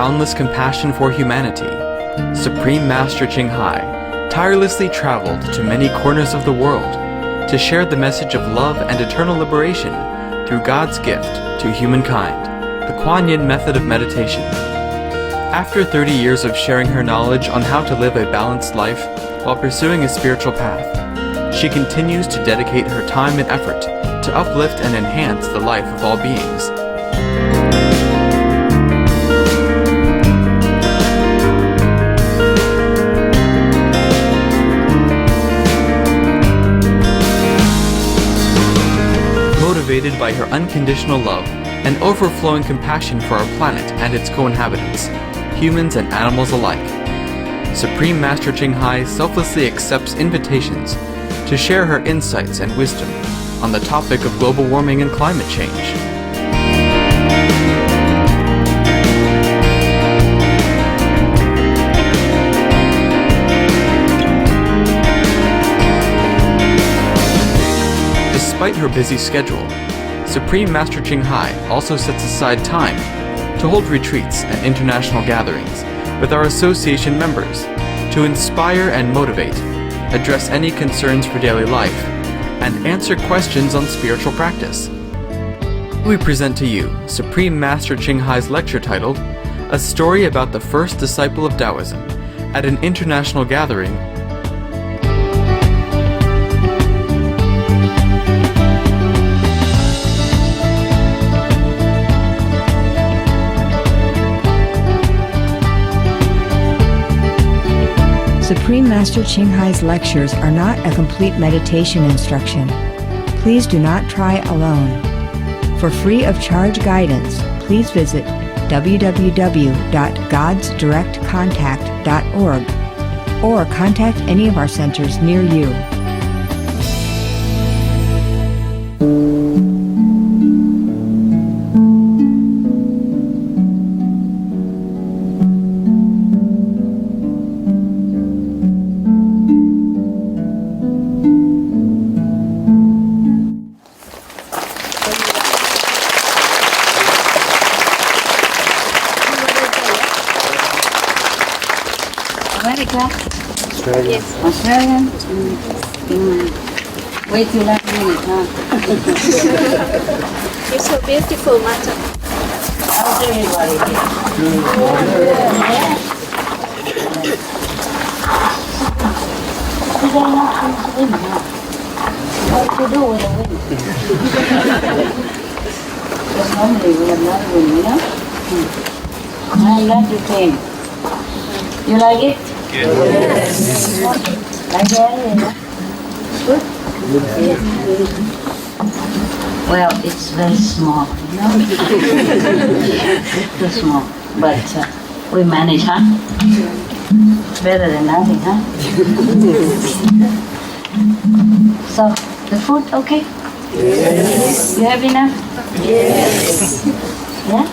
boundless compassion for humanity, Supreme Master Ching Hai tirelessly traveled to many corners of the world to share the message of love and eternal liberation through God's gift to humankind, the Kuan Yin method of meditation. After 30 years of sharing her knowledge on how to live a balanced life while pursuing a spiritual path, she continues to dedicate her time and effort to uplift and enhance the life of all beings. Motivated by her unconditional love and overflowing compassion for our planet and its co-inhabitants, humans and animals alike, Supreme Master Ching Hai selflessly accepts invitations to share her insights and wisdom on the topic of global warming and climate change. Despite her busy schedule, Supreme Master Ching Hai also sets aside time to hold retreats and international gatherings with our association members to inspire and motivate, address any concerns for daily life, and answer questions on spiritual practice. We present to you Supreme Master Ching Hai's lecture titled, A Story About the First Disciple of Taoism, at an international gathering. Supreme Master Ching Hai's lectures are not a complete meditation instruction. Please do not try alone. For free of charge guidance, please visit www.godsdirectcontact.org or contact any of our centers near you. America? Australia. Yes. Australian? Wait till last minute, huh? You're so beautiful, Mata. How's everybody here? Today not to swim, huh? What to do with the wind? Because normally we have not wind, you know? I'm glad you came. You like it? Yes. Like that, yeah? Good? Yes. Well, it's very small, you know? It's too small, but we manage, huh? Better than nothing, huh? So, the food okay? Yes. You have enough? Yes. Yeah?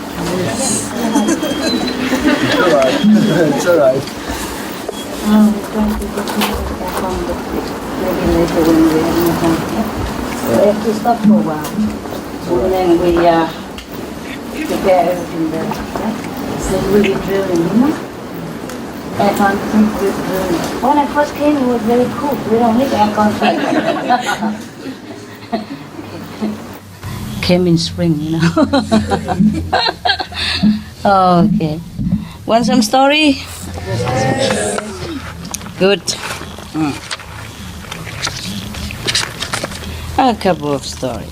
It's alright. It's alright. We're going to get more back on the maybe later when we have more time. Yeah? We have to stop for a while. And then we prepare everything there. Yeah? Then we'll be drilling, you know? Aircon drilling. When I first came, it was very cool. We don't need aircon. Came in spring, you know. Okay. Want some story? Good. A couple of story.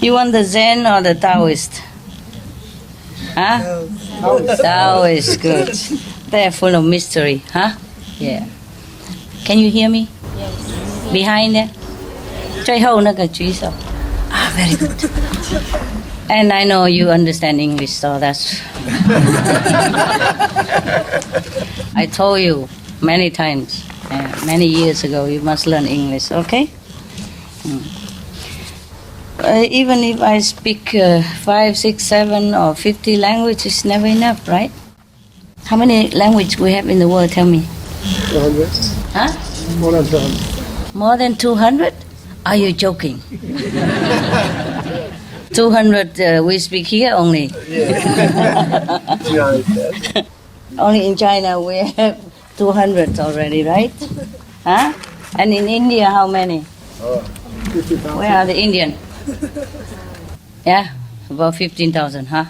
You want the Zen or the Taoist? Huh? Taoist, good. They're full of mystery, huh? Yeah. Can you hear me? Yes. Behind there? 最后那个举手. Ah, very good. And I know you understand English, so that's... I told you many times, many years ago, you must learn English, okay? Even if I speak 5, 6, 7 or 50 languages, it's never enough, right? How many languages we have in the world, tell me? 200. Huh? More than 200. More than 200? Are you joking? 200 we speak here only. Only in China we have 200 already, right? Huh? And in India, how many? 50,000. Where are the Indian? Yeah, about 15,000, huh?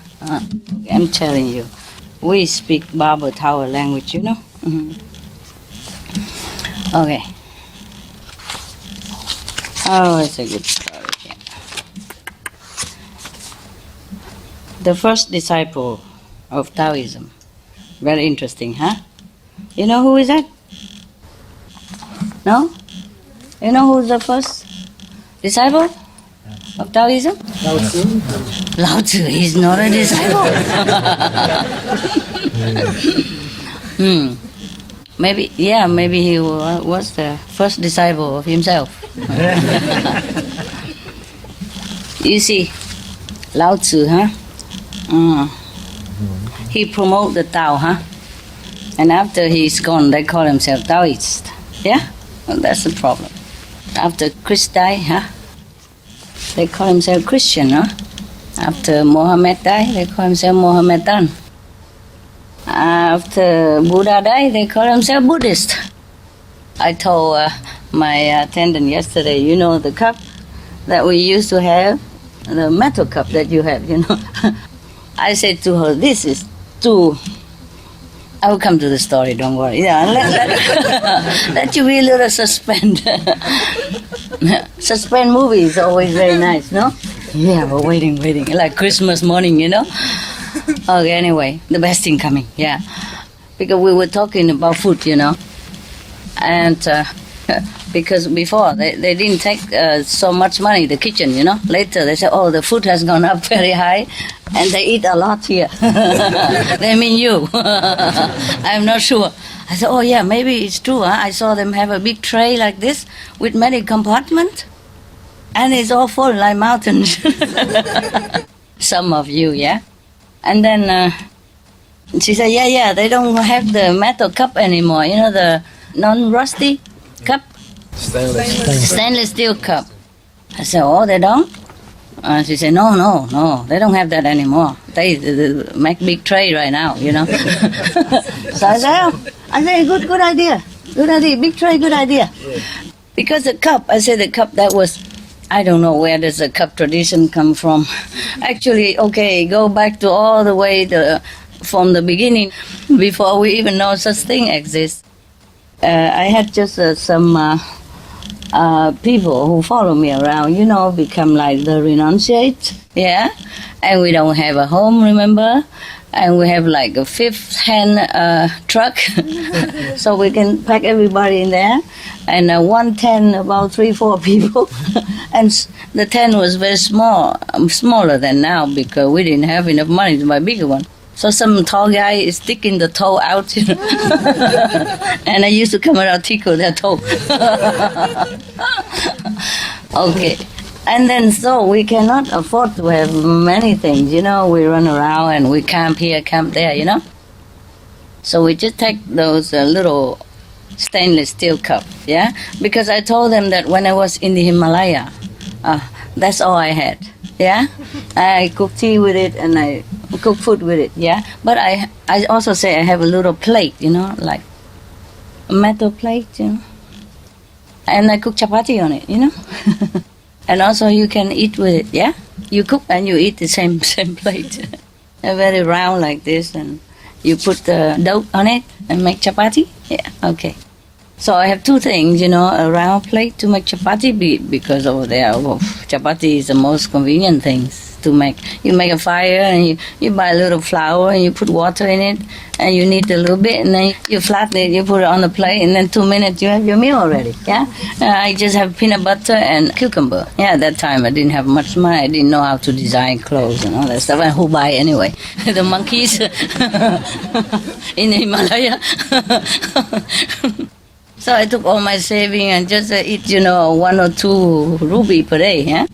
I'm telling you, we speak Barber Tower language, you know? Okay. Oh, it's a good story. Yeah. The first disciple of Taoism. Very interesting, huh? You know who is that? No? You know who's the first disciple of Taoism? Lao Tzu. Lao Tzu, he's not a disciple. Maybe he was the first disciple of himself. You see, Lao Tzu, huh? He promote the Tao, huh? And after he's gone, they call himself Taoist. Yeah? Well, that's the problem. After Christ died, huh? They call himself Christian, huh? After Mohammed died, they call himself Mohammedan. After Buddha died, they call himself Buddhist. I told my attendant yesterday, you know the cup that we used to have, the metal cup that you have, you know. I said to her, this is too... I will come to the story, don't worry. Yeah, let you be a little suspense. Suspense movie is always very nice, no? Yeah, we're waiting, like Christmas morning, you know? Okay, anyway, the best thing coming, yeah. Because we were talking about food, you know. And because before, they didn't take so much money, the kitchen, you know. Later, they said, oh, the food has gone up very high, and they eat a lot here. They mean you. I'm not sure. I said, oh, yeah, maybe it's true, huh? I saw them have a big tray like this with many compartments, and it's all full like mountains. Some of you, yeah? And then she said, yeah, they don't have the metal cup anymore, you know, the non-rusty cup? Stainless steel cup. I said, oh, they don't? She said, no, they don't have that anymore. They make big tray right now, you know. So I said, good idea, big tray, good idea. Because the cup, I said the cup that was, I don't know where does the cup tradition come from. Actually, okay, go back to all the way from the beginning, before we even know such thing exists. I had just some people who follow me around, you know, become like the renunciate, yeah? And we don't have a home, remember? And we have like a fifth-hand truck, so we can pack everybody in there. And one tent, about 3-4 people. And the tent was very small, smaller than now, because we didn't have enough money to buy a bigger one. So some tall guy is sticking the toe out, you know. And I used to come around tickle their toe. Okay. And then so we cannot afford to have many things, you know. We run around and we camp here, camp there, you know. So we just take those little stainless steel cups, yeah. Because I told them that when I was in the Himalaya, that's all I had, yeah. I cook tea with it and I cook food with it, yeah. But I also say I have a little plate, you know, like a metal plate, you know. And I cook chapati on it, you know. And also you can eat with it, yeah? You cook and you eat the same plate. They're very round like this, and you put the dough on it and make chapati. Yeah, okay. So I have two things, you know, a round plate to make chapati, because over there, chapati is the most convenient things to make. You make a fire and you buy a little flour and you put water in it and you knead a little bit and then you flatten it, you put it on the plate, and then 2 minutes you have your meal already, yeah? I just have peanut butter and cucumber. Yeah, at that time I didn't have much money. I didn't know how to design clothes and all that stuff. And who buy anyway? The monkeys in Himalaya. So I took all my saving and just eat, you know, 1 or 2 ruby per day, yeah?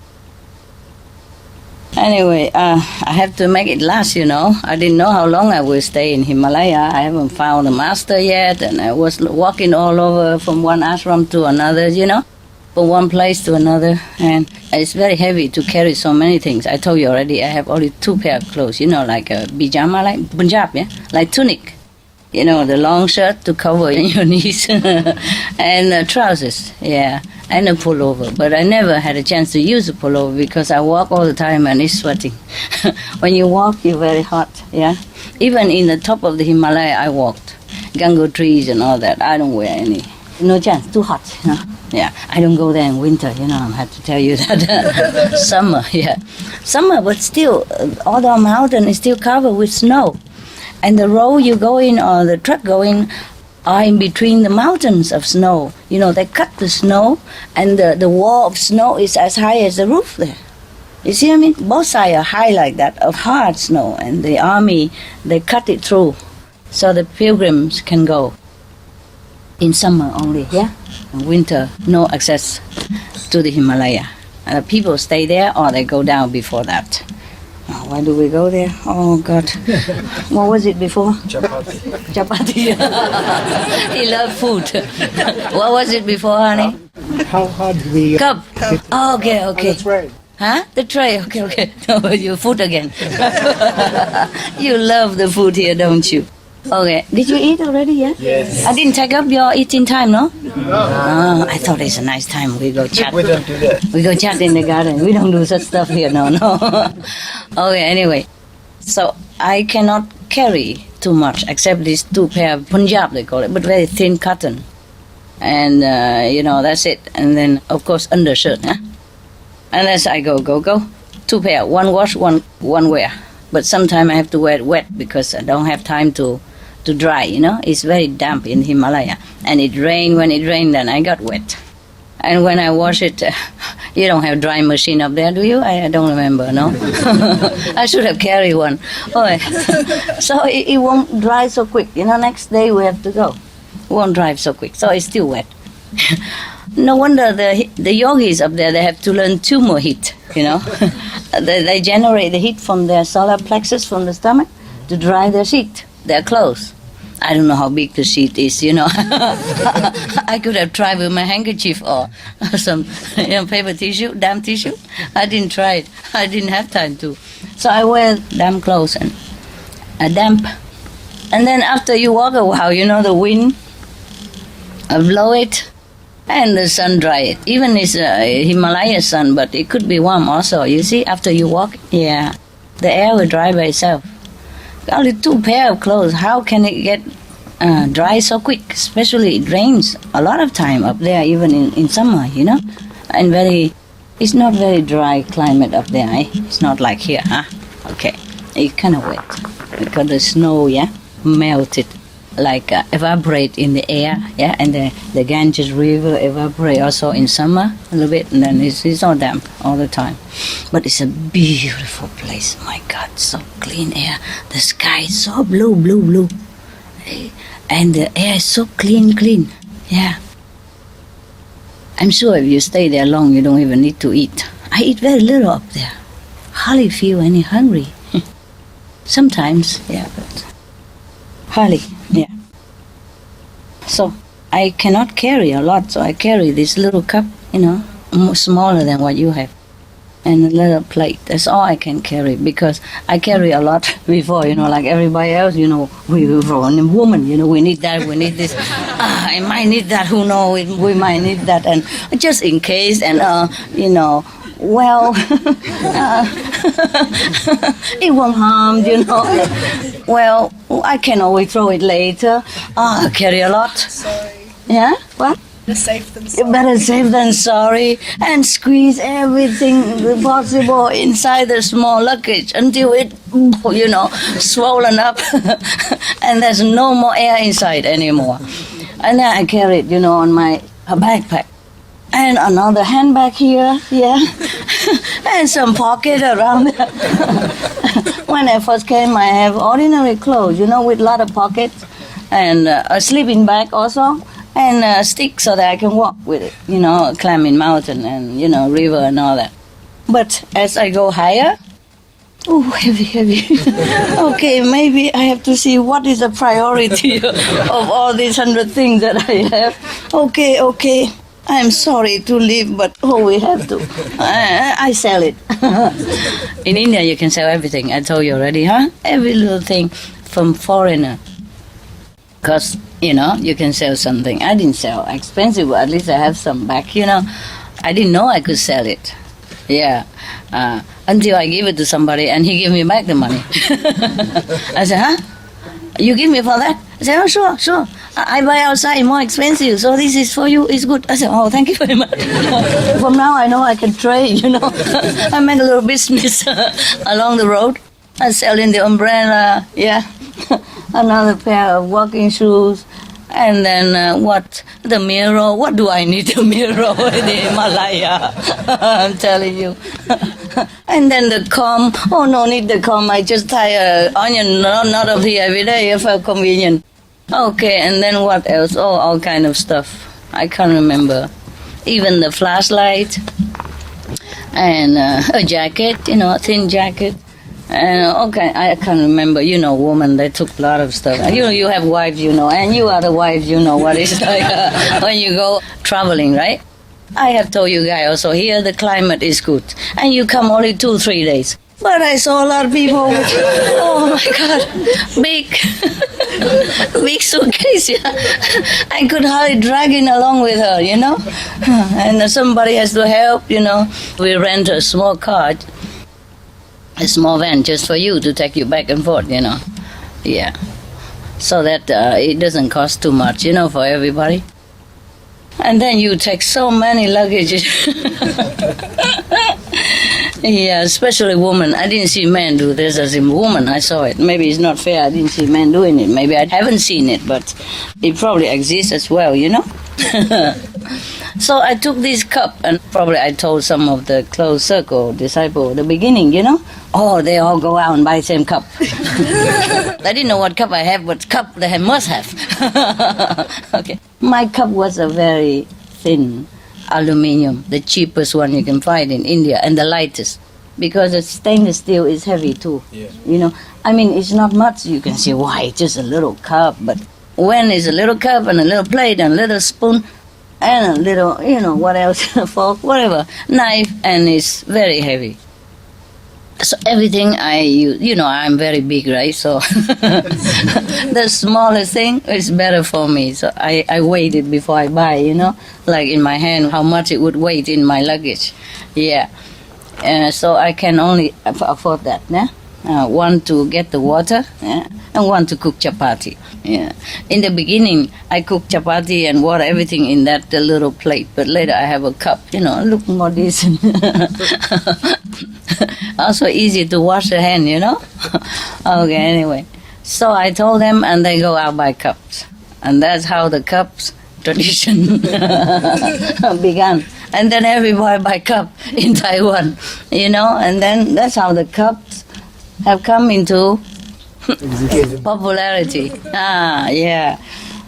Anyway, I have to make it last, you know. I didn't know how long I would stay in Himalaya. I haven't found a master yet, and I was walking all over from one ashram to another, you know. from one place to another, and it's very heavy to carry so many things. I told you already, I have only 2 pair of clothes, like a pyjama, like Punjab, like tunic. The long shirt to cover your knees, and trousers, and a pullover. But I never had a chance to use a pullover because I walk all the time and it's sweating. When you walk, you're very hot, Even in the top of the Himalaya, I walked. Gango trees and all that, I don't wear any. No chance, too hot, I don't go there in winter, I have to tell you that. Summer, but still, all the mountain is still covered with snow. And the road you go in or the truck go in are in between the mountains of snow. They cut the snow and the wall of snow is as high as the roof there. You see what I mean? Both sides are high like that, of hard snow. And the army, they cut it through so the pilgrims can go. In summer only, In winter, no access to the Himalaya. And the people stay there or they go down before that. Why do we go there? Oh, God. What was it before? Chapati. He loved food. What was it before, honey? How hard we... Cup. Oh, okay. That's right. Huh? The tray. Okay. No, your food again. You love the food here, don't you? Okay. Did you eat already, Yes. I didn't take up your eating time, no? Oh, I thought it's a nice time. We go chat. We don't do that. We go chat in the garden. We don't do such stuff here, no. Okay, anyway. So I cannot carry too much except these 2 pair of Punjab, they call it, but very thin cotton. And, that's it. And then, of course, undershirt, Unless I go. 2 pair, 1 wash, one wear. But sometimes I have to wear it wet because I don't have time to dry, It's very damp in Himalaya. And when it rained, then I got wet. And when I wash it, you don't have dry machine up there, do you? I don't remember, no? I should have carried one. Okay. So it won't dry so quick. Next day we have to go. It won't dry so quick. So it's still wet. No wonder the yogis up there, they have to learn 2 more heat, They generate the heat from their solar plexus, from the stomach, to dry their sheet, their clothes. I don't know how big the sheet is, I could have tried with my handkerchief or some paper tissue, damp tissue. I didn't try it. I didn't have time to. So I wear damp clothes and damp. And then after you walk a while, the wind blow it and the sun dry it. Even it's a Himalaya sun, but it could be warm also. You see, after you walk, the air will dry by itself. Only 2 pair of clothes. How can it get dry so quick? Especially it rains a lot of time up there, even in summer, And it's not very dry climate up there, It's not like here, Okay. It's kind of wet because the snow, melted, like evaporate in the air, And the Ganges River evaporate also in summer a little bit, and then it's all damp all the time. But it's a beautiful place. My God, so clean air. The sky is so blue, and the air is so clean. I'm sure if you stay there long, you don't even need to eat. I eat very little up there. Hardly feel any hungry. Sometimes, but hardly, So I cannot carry a lot, so I carry this little cup, smaller than what you have, and a little plate. That's all I can carry because I carry a lot before, like everybody else, we were a woman, we need that, we need this. I might need that, who knows, we might need that, and just in case, and, well, it won't harm, Well, I can always throw it later. I carry a lot. Sorry. Yeah? What? Better safe than You sorry. better safe than sorry, and squeeze everything possible inside the small luggage until it, swollen up, and there's no more air inside anymore. And then I carry it, on my backpack. And another handbag here, and some pocket around there. When I first came, I have ordinary clothes, with a lot of pockets, and a sleeping bag also, and a stick so that I can walk with it, climbing mountain and, river and all that. But as I go higher, heavy. Okay, maybe I have to see what is the priority of all these 100 things that I have. Okay. I'm sorry to leave, but we have to. I sell it. In India, you can sell everything. I told you already, huh? Every little thing from foreigner. Because, you can sell something. I didn't sell expensive, but at least I have some back, I didn't know I could sell it. Yeah. Until I gave it to somebody and he gave me back the money. I said, huh? You give me for that? I said, oh, sure. I buy outside more expensive, so this is for you, it's good. I said, oh, thank you very much. From now I know I can trade, I make a little business along the road. I sell in the umbrella, yeah. Another pair of walking shoes. And then the mirror. What do I need a mirror in the Himalaya? I'm telling you. And then the comb. Oh, no need the comb. I just tie an onion knot of here every day. I felt convenient. Okay, and then what else? Oh, all kind of stuff. I can't remember. Even the flashlight. And a jacket, a thin jacket. Okay, I can't remember. Woman, they took a lot of stuff. You have wives, and you are the wives, what it's like when you go traveling, right? I have told you guys also, here the climate is good. And you come only 2-3 days. But I saw a lot of people with, oh my God, big suitcase. Yeah. I could hardly drag it along with her, And somebody has to help, We rent a small car. A small van just for you to take you back and forth, Yeah. So that it doesn't cost too much, for everybody. And then you take so many luggages. Yeah, especially women. I didn't see men do this as a woman. I saw it. Maybe it's not fair. I didn't see men doing it. Maybe I haven't seen it, but it probably exists as well, So I took this cup and probably I told some of the close circle disciple at the beginning, Oh, they all go out and buy the same cup. I didn't know what cup I have, but cup they must have. Okay. My cup was a very thin aluminium, the cheapest one you can find in India and the lightest. Because the stainless steel is heavy too. Yeah. It's not much. You can say, why, it's just a little cup. But when it's a little cup and a little plate and a little spoon, and a little, what else, fork, whatever, knife, and it's very heavy. So everything I use, I'm very big, right? So the smallest thing is better for me. So I weighed it before I buy, like in my hand, how much it would weigh in my luggage. Yeah. So I can only afford that, yeah? One to get the water, yeah? And one to cook chapati. Yeah. In the beginning, I cook chapati and water, everything in that little plate. But later I have a cup, look more decent. Also easy to wash the hand, Okay, anyway. So I told them, and they go out by cups. And that's how the cups tradition began. And then everybody buy cup in Taiwan, And then that's how the cups have come into popularity. Yeah.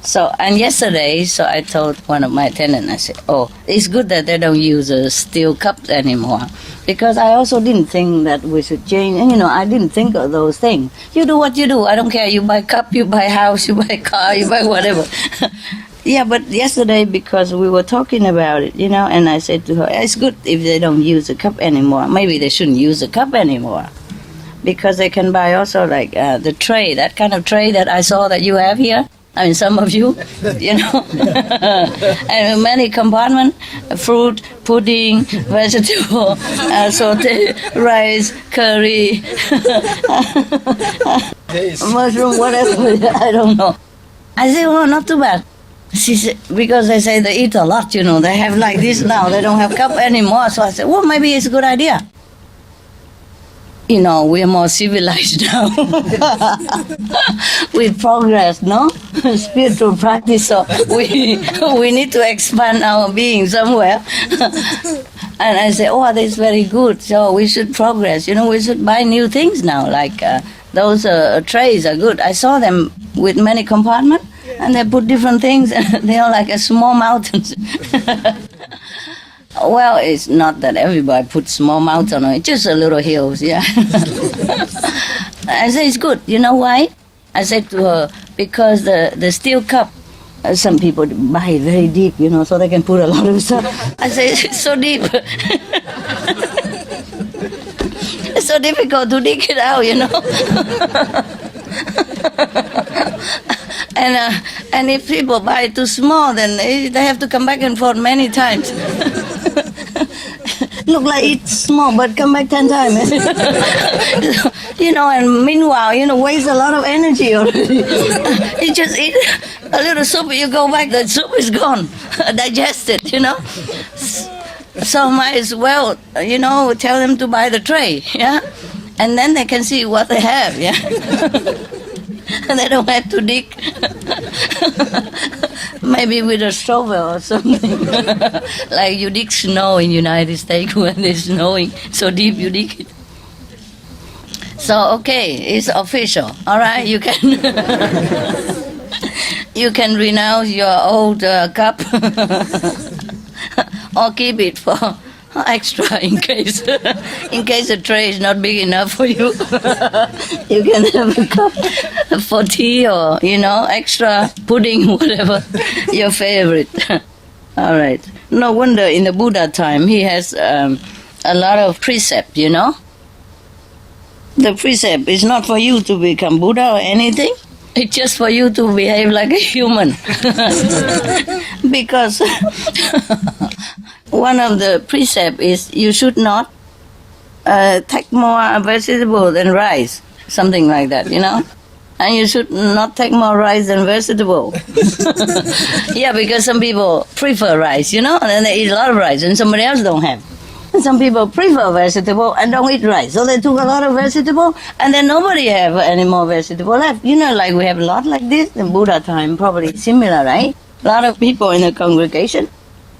So, and yesterday, I told one of my tenants, I said, oh, it's good that they don't use steel cups anymore. Because I also didn't think that we should change, I didn't think of those things. You do what you do, I don't care. You buy cup, you buy house, you buy car, you buy whatever. Yeah, but yesterday, because we were talking about it, and I said to her, it's good if they don't use a cup anymore. Maybe they shouldn't use a cup anymore. Because they can buy also like the tray, that kind of tray that I saw that you have here. I mean, some of you, and many compartments, fruit, pudding, vegetable, sauté, rice, curry, mushroom, whatever, I don't know. I said, oh, not too bad. She said, because they say they eat a lot, they have like this now, they don't have cup anymore. So I said, well, maybe it's a good idea. We are more civilized now. With progress, no? Spiritual practice, so we need to expand our being somewhere. And I say, oh, that's very good. So we should progress. We should buy new things now. Like those trays are good. I saw them with many compartments, and they put different things. They are like a small mountains. Well, it's not that everybody puts small mountain on it, just a little hills, yeah. I say it's good. You know why? I said to her, because the steel cup Some people buy it very deep, so they can put a lot of stuff. I say, it's so deep. It's so difficult to dig it out, And if people buy it too small, then they have to come back and forth many times. Look like it's small, but come back 10 times. And meanwhile, waste a lot of energy already. You just eat a little soup, you go back, the soup is gone, digested, So might as well, tell them to buy the tray, yeah? And then they can see what they have, yeah? And they don't have to dig. Maybe with a shovel or something. Like you dig snow in United States when it's snowing so deep you dig it. So okay, it's official. All right, you can you can renounce your old cup or keep it for extra in case the tray is not big enough for you. You can have a cup for tea or extra pudding, whatever your favorite. All right. No wonder in the Buddha time he has a lot of precept. The precept is not for you to become Buddha or anything. It's just for you to behave like a human. Because one of the precepts is you should not take more vegetable than rice, something like that, And you should not take more rice than vegetable. Yeah, because some people prefer rice, and then they eat a lot of rice, and somebody else don't have. And some people prefer vegetable and don't eat rice. So they took a lot of vegetable, and then nobody have any more vegetable left. Like we have a lot like this in Buddha time, probably similar, right? A lot of people in the congregation.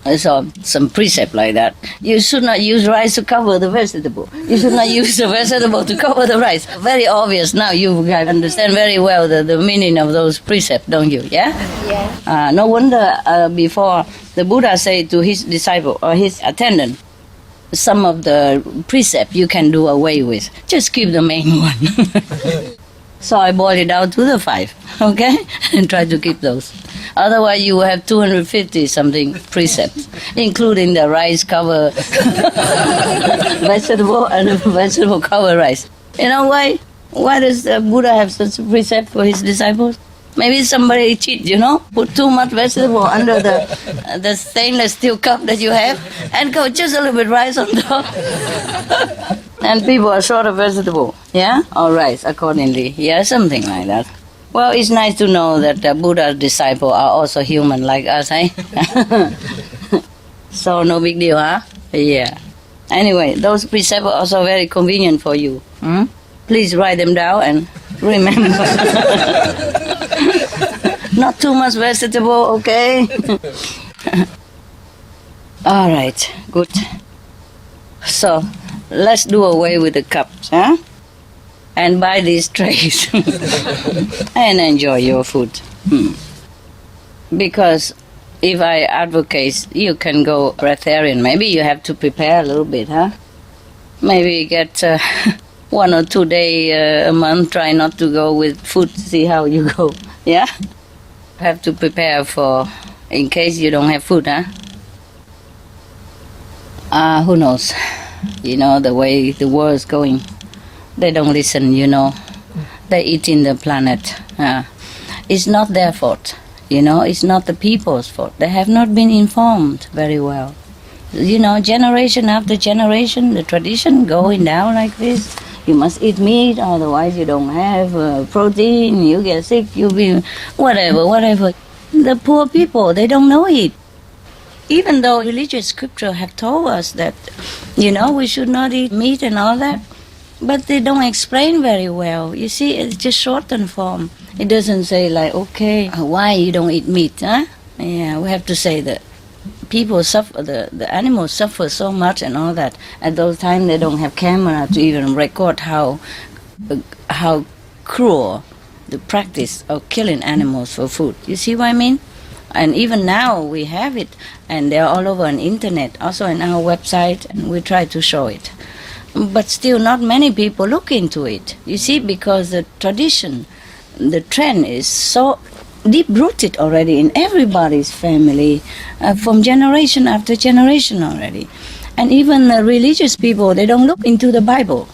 I saw some precept like that. You should not use rice to cover the vegetable. You should not use the vegetable to cover the rice. Very obvious now. You guys understand very well the meaning of those precepts, don't you? Yeah? Yeah. No wonder before the Buddha said to his disciple or his attendant, some of the precepts you can do away with. Just keep the main one. So I boiled it down to the 5, okay? And try to keep those. Otherwise, you will have 250 something precepts, including the rice cover vegetable and vegetable cover rice. You know why? Why does the Buddha have such a precept for his disciples? Maybe somebody cheat, put too much vegetable under the stainless steel cup that you have, and go just a little bit rice on top. And people are short of vegetable, yeah? Or rice accordingly, yeah, something like that. Well, it's nice to know that the Buddha's disciples are also human like us, eh? So no big deal, huh? Yeah. Anyway, those precepts are also very convenient for you. Please write them down and remember. Not too much vegetable, okay? All right, good. So, let's do away with the cups, huh? And buy these trays and enjoy your food. Because if I advocate you can go breatharian, maybe you have to prepare a little bit, huh? Maybe get 1 or 2 days a month, try not to go with food, see how you go, yeah? Have to prepare for, in case you don't have food, huh? Who knows? The way the world is going. They don't listen, They're eating the planet. It's not their fault, It's not the people's fault. They have not been informed very well. Generation after generation, the tradition going down like this. You must eat meat, otherwise you don't have protein, you get sick, you be whatever. The poor people, they don't know it. Even though religious scripture have told us that, we should not eat meat and all that, but they don't explain very well. You see, it's just shortened form. It doesn't say like, okay, why you don't eat meat, huh? Yeah, we have to say that people suffer, the animals suffer so much and all that. At those times, they don't have camera to even record how cruel the practice of killing animals for food. You see what I mean? And even now we have it, and they're all over on internet, also on our website, and we try to show it. But still not many people look into it. You see, because the tradition, the trend is so deep-rooted already in everybody's family from generation after generation already. And even religious people, they don't look into the Bible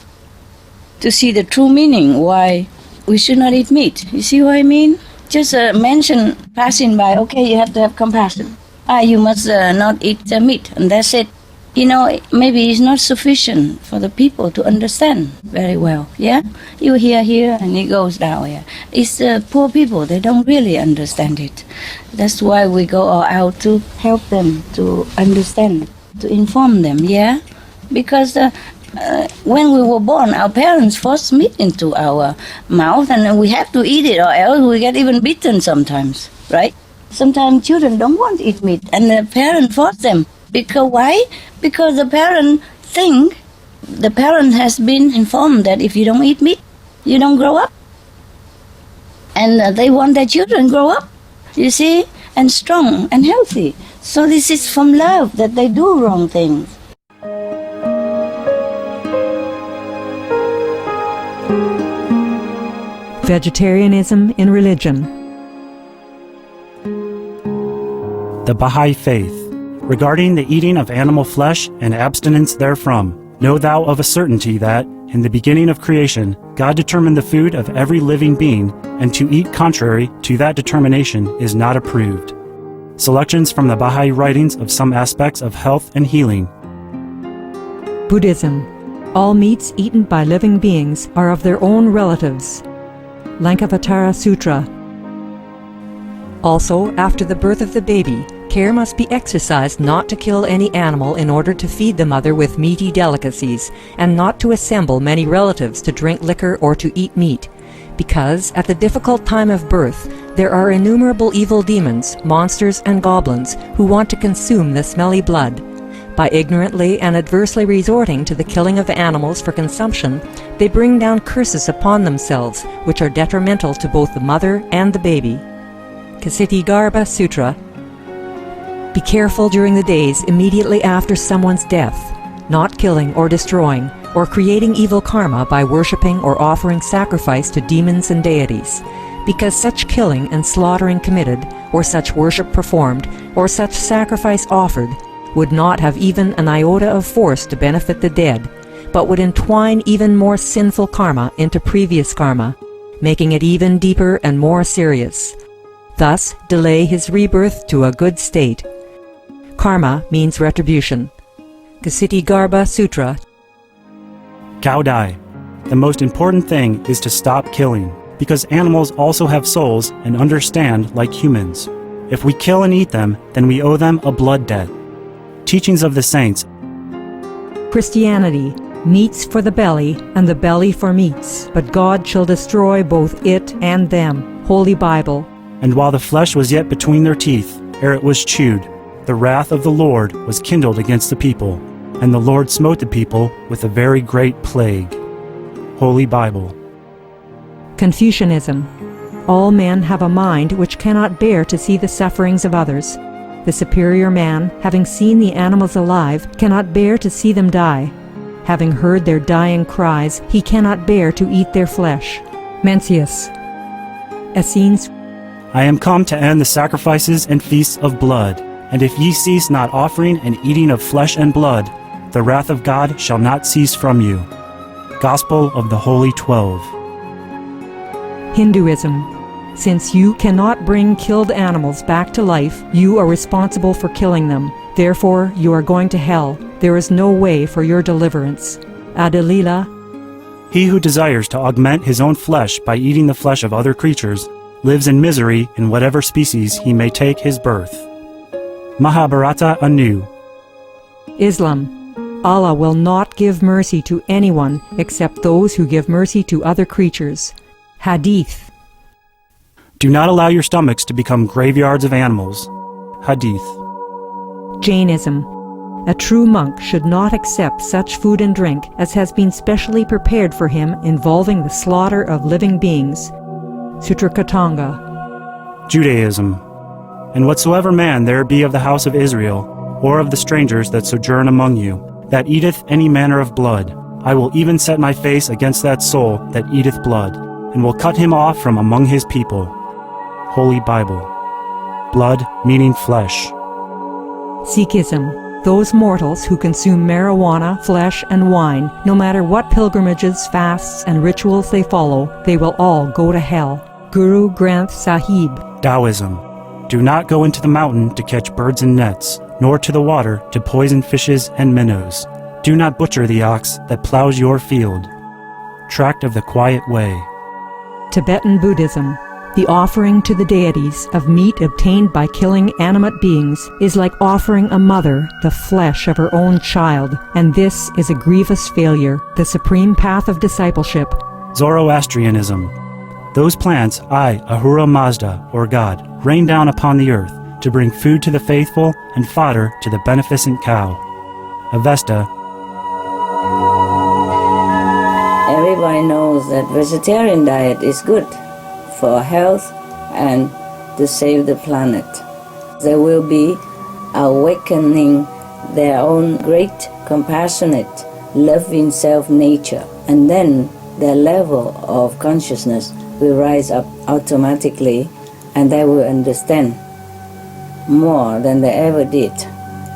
to see the true meaning why we should not eat meat. You see what I mean? Just mention passing by, okay, you have to have compassion. You must not eat meat, and that's it. You know, maybe it's not sufficient for the people to understand very well, yeah? You hear here and it goes down here. It's poor people, they don't really understand it. That's why we go all out to help them to understand, to inform them, yeah? Because when we were born, our parents forced meat into our mouth and we have to eat it or else we get even beaten sometimes, right? Sometimes children don't want to eat meat and the parent force them. Because why? Because the parent has been informed that if you don't eat meat, you don't grow up. And they want their children grow up, you see, and strong and healthy. So this is from love that they do wrong things. Vegetarianism in religion. The Baha'i Faith. Regarding the eating of animal flesh and abstinence therefrom, know thou of a certainty that, in the beginning of creation, God determined the food of every living being, and to eat contrary to that determination is not approved. Selections from the Baha'i writings of some aspects of health and healing. Buddhism. All meats eaten by living beings are of their own relatives. Lankavatara Sutra. Also, after the birth of the baby, care must be exercised not to kill any animal in order to feed the mother with meaty delicacies, and not to assemble many relatives to drink liquor or to eat meat, because at the difficult time of birth there are innumerable evil demons, monsters, and goblins who want to consume the smelly blood. By ignorantly and adversely resorting to the killing of animals for consumption, they bring down curses upon themselves, which are detrimental to both the mother and the baby. Kshitigarbha Sutra. Be careful during the days immediately after someone's death, not killing or destroying, or creating evil karma by worshipping or offering sacrifice to demons and deities, because such killing and slaughtering committed, or such worship performed, or such sacrifice offered, would not have even an iota of force to benefit the dead, but would entwine even more sinful karma into previous karma, making it even deeper and more serious. Thus delay his rebirth to a good state. Karma means retribution. Kshitigarbha Sutra. Cao Dai. The most important thing is to stop killing, because animals also have souls and understand like humans. If we kill and eat them, then we owe them a blood debt. Teachings of the Saints. Christianity. Meats for the belly, and the belly for meats, but God shall destroy both it and them. Holy Bible. And while the flesh was yet between their teeth, ere it was chewed, the wrath of the Lord was kindled against the people, and the Lord smote the people with a very great plague. Holy Bible. Confucianism. All men have a mind which cannot bear to see the sufferings of others. The superior man, having seen the animals alive, cannot bear to see them die. Having heard their dying cries, he cannot bear to eat their flesh. Mencius. Essenes. I am come to end the sacrifices and feasts of blood, and if ye cease not offering and eating of flesh and blood, the wrath of God shall not cease from you. Gospel of the Holy 12. Hinduism. Since you cannot bring killed animals back to life, you are responsible for killing them. Therefore, you are going to hell. There is no way for your deliverance. Adalila. He who desires to augment his own flesh by eating the flesh of other creatures lives in misery in whatever species he may take his birth. Mahabharata anew. Islam. Allah will not give mercy to anyone except those who give mercy to other creatures. Hadith. Do not allow your stomachs to become graveyards of animals. Hadith. Jainism. A true monk should not accept such food and drink as has been specially prepared for him involving the slaughter of living beings. Sutrakatanga. Judaism. And whatsoever man there be of the house of Israel, or of the strangers that sojourn among you, that eateth any manner of blood, I will even set my face against that soul that eateth blood, and will cut him off from among his people. Holy Bible. Blood meaning flesh. Sikhism. Those mortals who consume marijuana, flesh, and wine, no matter what pilgrimages, fasts, and rituals they follow, they will all go to hell. Guru Granth Sahib. Taoism. Do not go into the mountain to catch birds and nets, nor to the water to poison fishes and minnows. Do not butcher the ox that plows your field. Tract of the Quiet Way. Tibetan Buddhism. The offering to the deities of meat obtained by killing animate beings is like offering a mother the flesh of her own child, and this is a grievous failure, the supreme path of discipleship. Zoroastrianism. Those plants I, Ahura Mazda, or God, rain down upon the earth to bring food to the faithful and fodder to the beneficent cow. Avesta. Everybody knows that vegetarian diet is good for health and to save the planet. They will be awakening their own great, compassionate, loving self-nature, and then their level of consciousness will rise up automatically, and they will understand more than they ever did,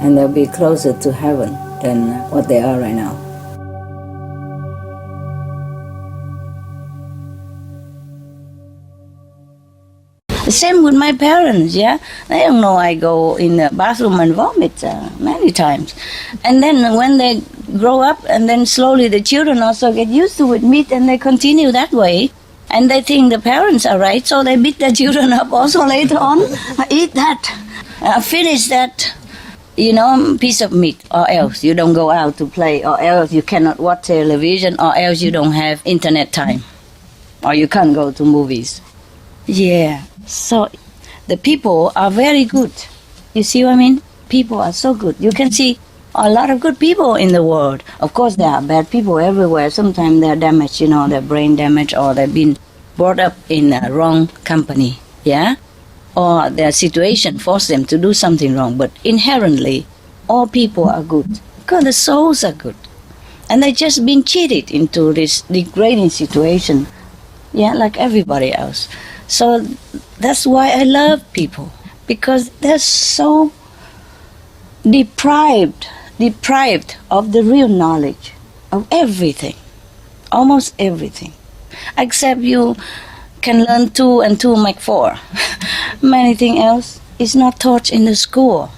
and they'll be closer to heaven than what they are right now. The same with my parents, yeah? They don't know I go in the bathroom and vomit many times. And then when they grow up, and then slowly the children also get used to it, meat, and they continue that way. And they think the parents are right, so they beat their children up also later on. Eat that, finish that, piece of meat, or else you don't go out to play, or else you cannot watch television, or else you don't have internet time, or you can't go to movies. Yeah. So the people are very good. You see what I mean? People are so good. You can see a lot of good people in the world. Of course, there are bad people everywhere. Sometimes they're damaged, their brain damaged, or they've been brought up in a wrong company, yeah? Or their situation forced them to do something wrong. But inherently, all people are good because the souls are good. And they've just been cheated into this degrading situation, yeah, like everybody else. So that's why I love people, because they're so deprived of the real knowledge of everything, almost everything, except you can learn 2 and 2 make 4. Anything else is not taught in the school.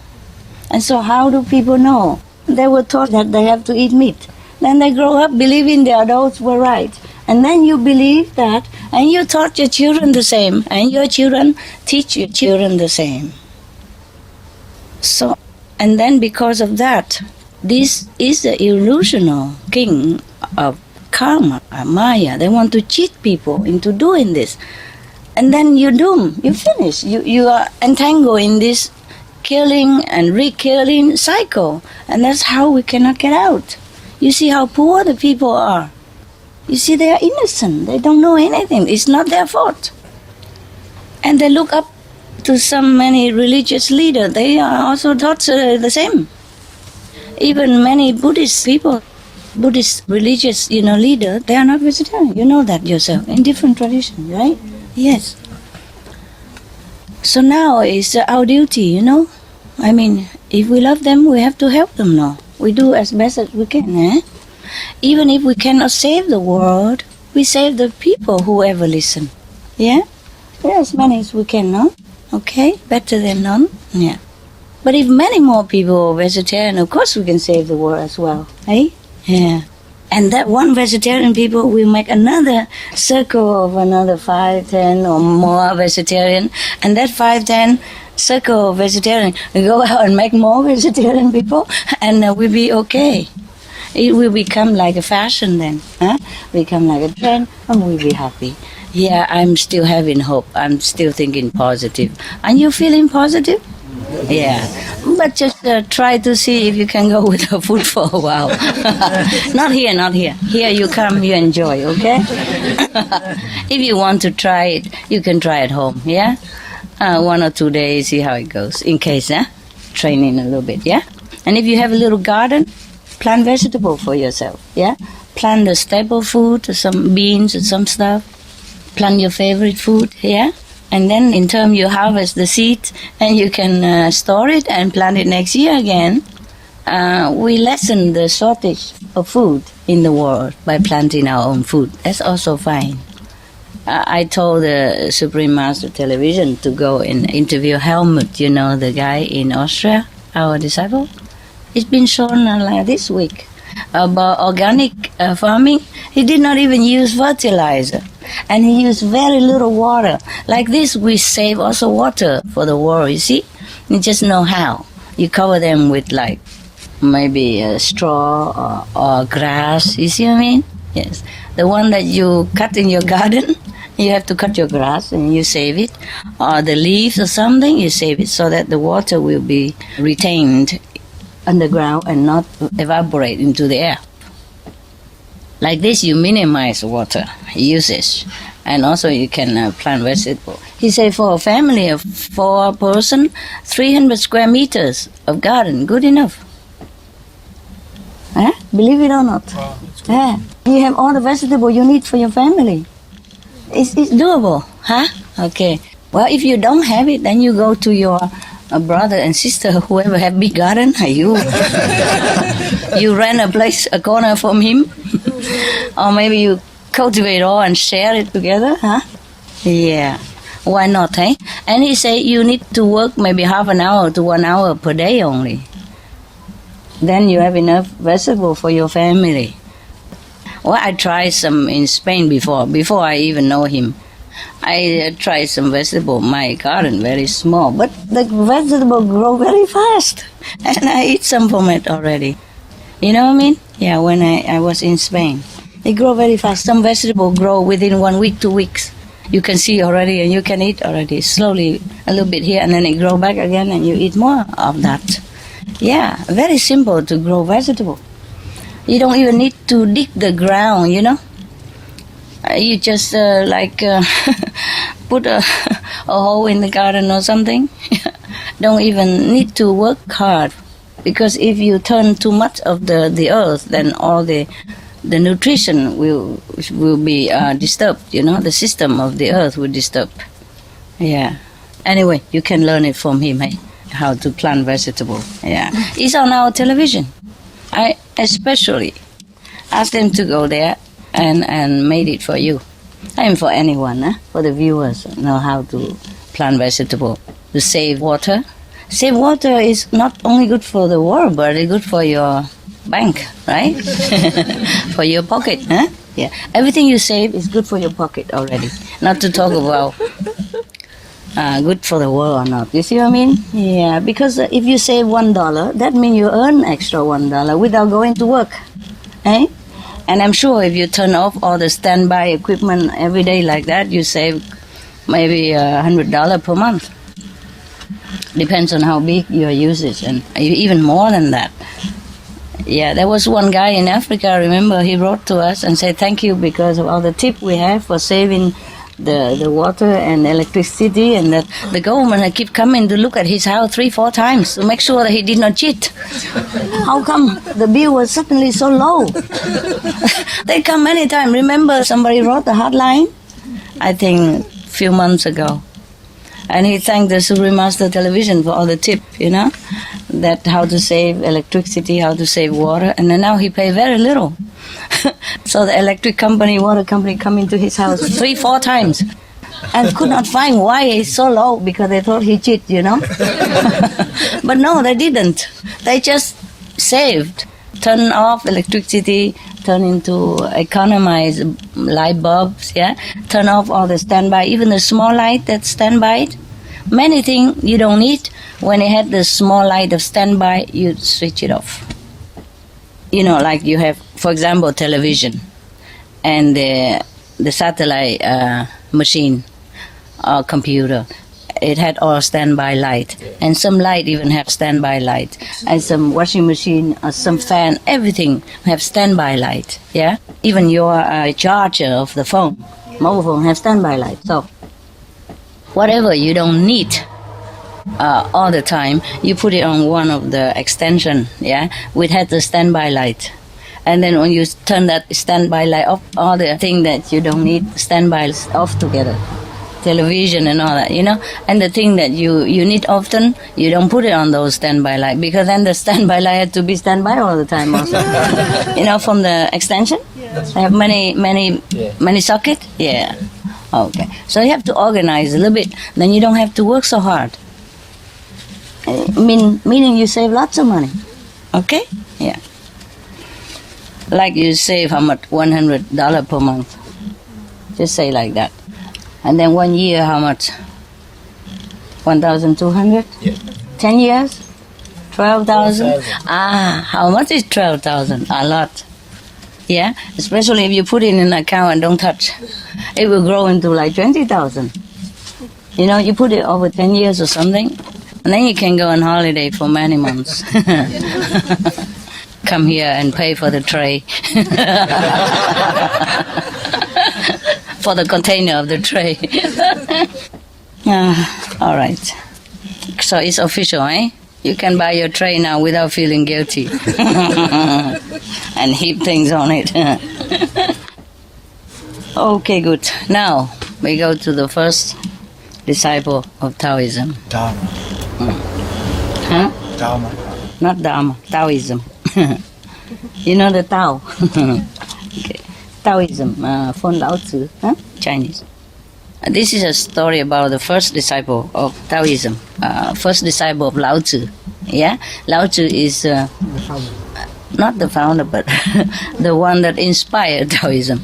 And so how do people know? They were taught that they have to eat meat. Then they grow up believing the adults were right. And then you believe that, and you taught your children the same, and your children teach your children the same. So, and then because of that, this is the illusional king of karma, Maya. They want to cheat people into doing this. And then you're doomed, you finish. You are entangled in this killing and re-killing cycle. And that's how we cannot get out. You see how poor the people are. You see, they are innocent. They don't know anything. It's not their fault. And they look up to many religious leaders. They are also taught the same. Even many Buddhist people, Buddhist religious, leaders, they are not vegetarian. You know that yourself, in different traditions, right? Yes. So now it's our duty, I mean, if we love them, we have to help them now. We do as best as we can, eh? Even if we cannot save the world, we save the people who ever listen. Yeah? Yeah, as many as we can, no? Okay? Better than none? Yeah. But if many more people are vegetarian, of course we can save the world as well. Eh? Yeah. And that one vegetarian people will make another circle of another 5, 10 or more vegetarian. And that 5, 10 circle of vegetarian will go out and make more vegetarian people, and we'll be okay. It will become like a fashion then, become like a trend, and we'll be happy. Yeah, I'm still having hope. I'm still thinking positive. Are you feeling positive? Yeah, but just try to see if you can go without food for a while. Not here. Here you come, you enjoy, okay? If you want to try it, you can try at home, yeah? 1 or 2 days, see how it goes, in case, training a little bit, yeah? And if you have a little garden, plant vegetable for yourself, yeah? Plant the staple food, some beans and some stuff. Plant your favorite food, yeah? And then in turn you harvest the seed and you can store it and plant it next year again. We lessen the shortage of food in the world by planting our own food. That's also fine. I told the Supreme Master Television to go and interview Helmut, you know, the guy in Austria, our disciple. It's been shown like this week about organic farming. He did not even use fertilizer, and he used very little water. Like this, we save also water for the world, you see? You just know how. You cover them with like maybe a straw or grass, you see what I mean? Yes. The one that you cut in your garden, you have to cut your grass and you save it. Or the leaves or something, you save it so that the water will be retained underground and not evaporate into the air. Like this, you minimize water usage. And also you can plant vegetables. He said for a family of 4 person, 300 square meters of garden, good enough. Believe it or not. Yeah. You have all the vegetables you need for your family. It's doable, huh? Okay. Well, if you don't have it, then you go to your brother and sister, whoever have big garden. You rent a place, a corner from him, or maybe you cultivate all and share it together, huh? Yeah. Why not, eh? And he say you need to work maybe half an hour to 1 hour per day only. Then you have enough vegetable for your family. Well, I tried some in Spain before I even know him. I tried some vegetable. My garden very small, but the vegetable grow very fast, and I eat some from it already. You know what I mean? Yeah, when I was in Spain, they grow very fast. Some vegetable grow within 1 week, 2 weeks. You can see already, and you can eat already. Slowly, a little bit here, and then it grow back again, and you eat more of that. Yeah, very simple to grow vegetable. You don't even need to dig the ground, you know. You just put a hole in the garden or something. Don't even need to work hard, because if you turn too much of the earth, then all the nutrition will be disturbed. You know, the system of the earth will disturb. Yeah. Anyway, you can learn it from him, eh? How to plant vegetable. Yeah, it's on our television. I especially asked them to go there and made it for you. And for anyone, for the viewers, know how to plant vegetable to save water. Save water is not only good for the world, but it's good for your bank, right? For your pocket, huh? Yeah, everything you save is good for your pocket already. Not to talk about good for the world or not. You see what I mean? Yeah, because if you save $1, that means you earn extra $1 without going to work, eh? And I'm sure if you turn off all the standby equipment every day like that, you save maybe $100 per month. Depends on how big your usage, and even more than that. Yeah, there was one guy in Africa, I remember, he wrote to us and said thank you because of all the tip we have for saving the water and electricity, and that the government keep coming to look at his house 3-4 times to make sure that he did not cheat. How come the bill was suddenly so low? They come many times. Remember somebody wrote the hotline, I think a few months ago, and he thanked the Supreme Master Television for all the tip, you know, that how to save electricity, how to save water, and then now he pay very little. So the electric company, water company come into his house 3-4 times and could not find why it's so low, because they thought he cheated, you know. But no, they didn't. They just saved, turn off electricity, turn into economize light bulbs, yeah, turn off all the standby, even the small light that's standby. Many things you don't need. When you had the small light of standby, you switch it off. You know, like you have, for example, television and the satellite machine or computer. It had all standby light, and some light even have standby light, and some washing machine or some fan, everything have standby light. Yeah, even your charger of the phone, mobile phone, have standby light. So whatever you don't need all the time, you put it on one of the extension, yeah, which had the standby light. And then when you turn that standby light off, all the thing that you don't need, standby off together. television and all that, and the thing that you need often, you don't put it on those standby light, because then the standby light had to be standby all the time also. From the extension, they have many socket. Yeah. Okay. So you have to organize a little bit. Then you don't have to work so hard. Meaning you save lots of money. Okay? Yeah. Like you save how much? $100 per month. Just say like that. And then 1 year, how much? 1,200? Yeah. 10 years? 12,000? How much is 12,000? A lot. Yeah? Especially if you put it in an account and don't touch. It will grow into like 20,000. You put it over 10 years or something, and then you can go on holiday for many months. Come here and pay for the tray. For the container of the tray. All right. So it's official, eh? You can buy your tray now without feeling guilty. And heap things on it. Okay, good. Now we go to the first disciple of Taoism. Dharma. Huh? Dharma. Not Dharma, Taoism. The Tao. Okay. Taoism, from Lao Tzu, Chinese. This is a story about the first disciple of Taoism, first disciple of Lao Tzu. Yeah, Lao Tzu is not the founder, but the one that inspired Taoism.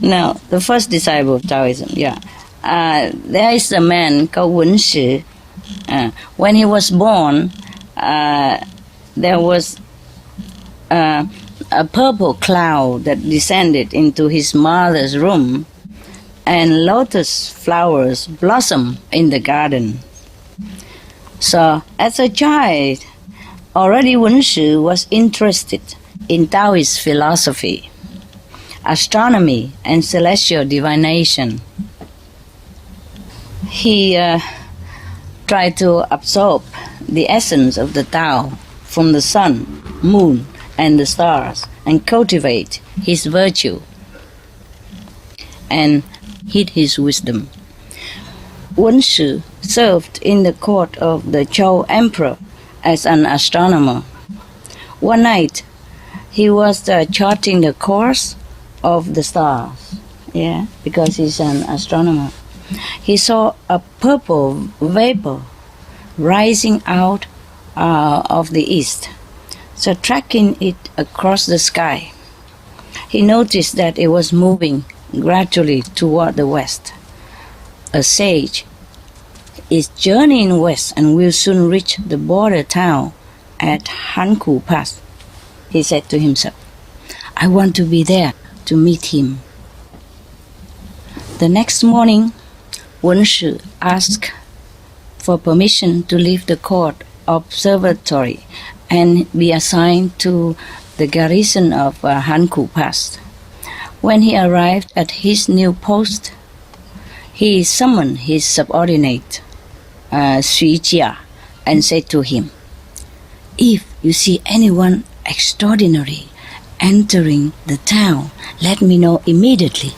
Now, the first disciple of Taoism. Yeah, there is a man called Wen Shi. When he was born, there was a purple cloud that descended into his mother's room, and lotus flowers blossom in the garden. So, as a child, already Wen Shi was interested in Taoist philosophy, astronomy, and celestial divination. He tried to absorb the essence of the Tao from the sun, moon, and the stars, and cultivate his virtue and hid his wisdom. Wen Shi served in the court of the Zhou Emperor as an astronomer. One night, he was charting the course of the stars, because he's an astronomer. He saw a purple vapor rising out of the east. So tracking it across the sky, he noticed that it was moving gradually toward the west. A sage is journeying west and will soon reach the border town at Hankou Pass. He said to himself, I want to be there to meet him. The next morning, Wen Shi asked for permission to leave the court observatory and be assigned to the garrison of Hankou Pass. When he arrived at his new post, he summoned his subordinate, Xu Jia, and said to him, If you see anyone extraordinary entering the town, let me know immediately.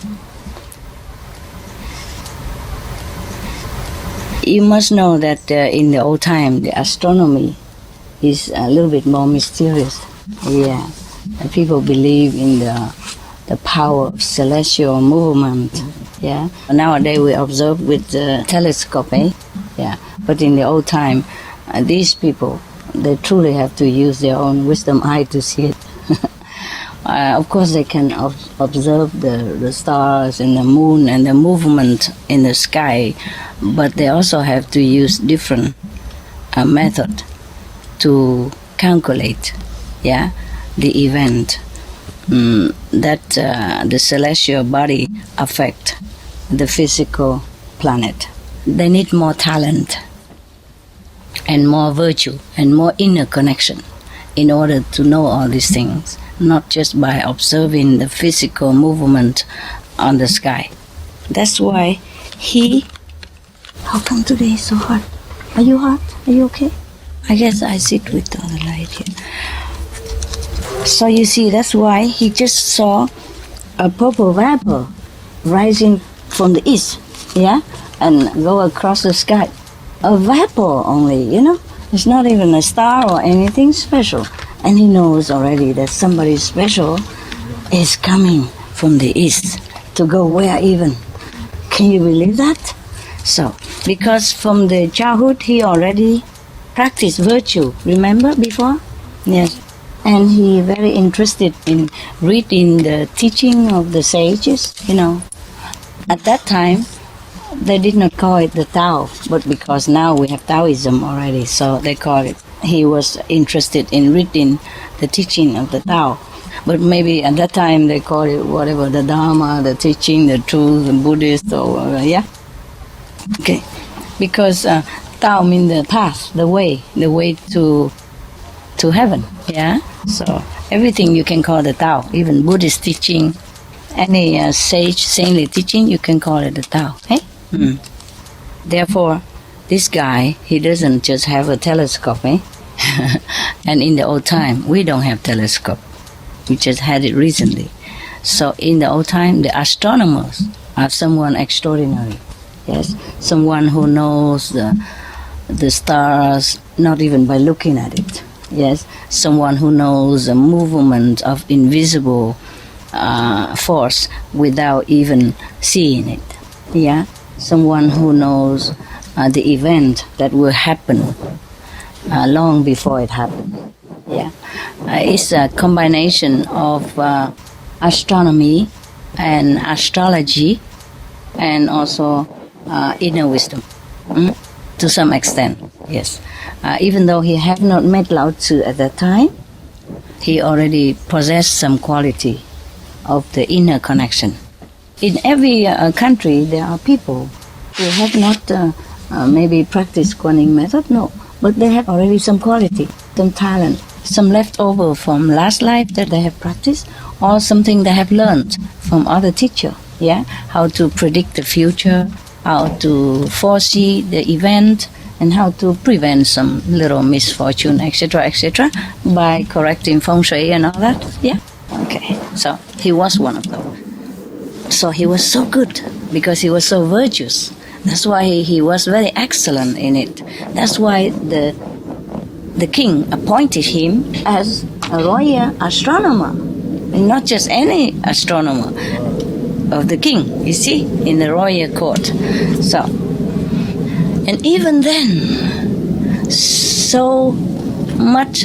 You must know that in the old time, the astronomy is a little bit more mysterious. Yeah, and people believe in the power of celestial movement. Yeah, nowadays we observe with the telescope. Yeah, but in the old time, these people, they truly have to use their own wisdom eye to see it. Of course, they can observe the stars and the moon and the movement in the sky, but they also have to use different method to calculate, the event that the celestial body affect the physical planet. They need more talent and more virtue and more inner connection in order to know all these things, not just by observing the physical movement on the sky. That's why how come today is so hot? Are you hot? Are you okay? I guess I sit with the other light here. So you see, that's why he just saw a purple vapor rising from the east, yeah, and go across the sky. A vapor only, you know. It's not even a star or anything special. And he knows already that somebody special is coming from the east to go where even. Can you believe that? So, because from the childhood he already practiced virtue, remember before? Yes. And he very interested in reading the teaching of the sages, you know. At that time, they did not call it the Tao, but because now we have Taoism already, so they call it. He was interested in reading the teaching of the Tao. But maybe at that time they call it whatever, the Dharma, the teaching, the truth, the Buddhist, or whatever, yeah? Okay. Because Tao means the path, the way to heaven, yeah? So everything you can call the Tao, even Buddhist teaching, any sage, saintly teaching, you can call it the Tao, eh? Therefore, this guy, he doesn't just have a telescope, eh? And in the old time, we don't have telescope. We just had it recently. So in the old time, the astronomers are someone extraordinary. Yes, someone who knows the stars, not even by looking at it. Yes, someone who knows the movement of invisible force without even seeing it. Yeah, someone who knows the event that will happen long before it happened. Yeah, it's a combination of astronomy and astrology, and also inner wisdom, to some extent. Yes, even though he had not met Lao Tzu at that time, he already possessed some quality of the inner connection. In every country, there are people who have not maybe practiced Kuan Yin method, no, but they have already some quality, some talent, some leftover from last life that they have practiced, or something they have learned from other teacher. Yeah, how to predict the future, how to foresee the event, and how to prevent some little misfortune, etc., by correcting feng shui and all that. Yeah. Okay. So he was one of them. So he was so good because he was so virtuous. That's why he was very excellent in it. That's why the king appointed him as a royal astronomer, and not just any astronomer, of the king, you see, in the royal court. So, and even then, so much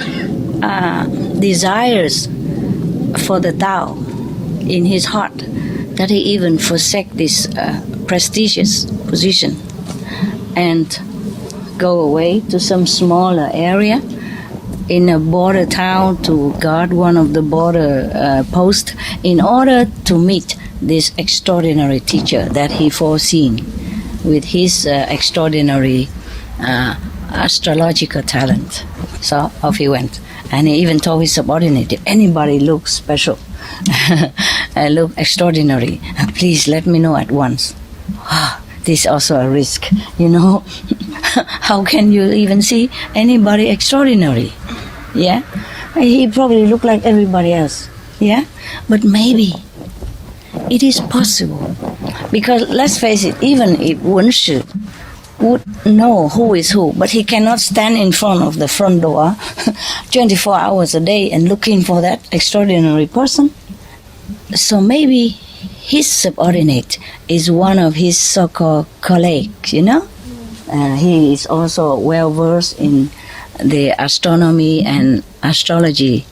desires for the Tao in his heart that he even forsake this prestigious position and go away to some smaller area in a border town to guard one of the border posts in order to meet this extraordinary teacher that he foreseen with his extraordinary astrological talent. So off he went. And he even told his subordinate, if anybody looks special, look extraordinary, please let me know at once. This is also a risk, you know. How can you even see anybody extraordinary? Yeah? He probably looked like everybody else. Yeah? But maybe it is possible. Because let's face it, even if Wen Shi would know who is who, but he cannot stand in front of the front door 24 hours a day and looking for that extraordinary person. So maybe his subordinate is one of his so-called colleagues, you know? He is also well versed in the astronomy and astrology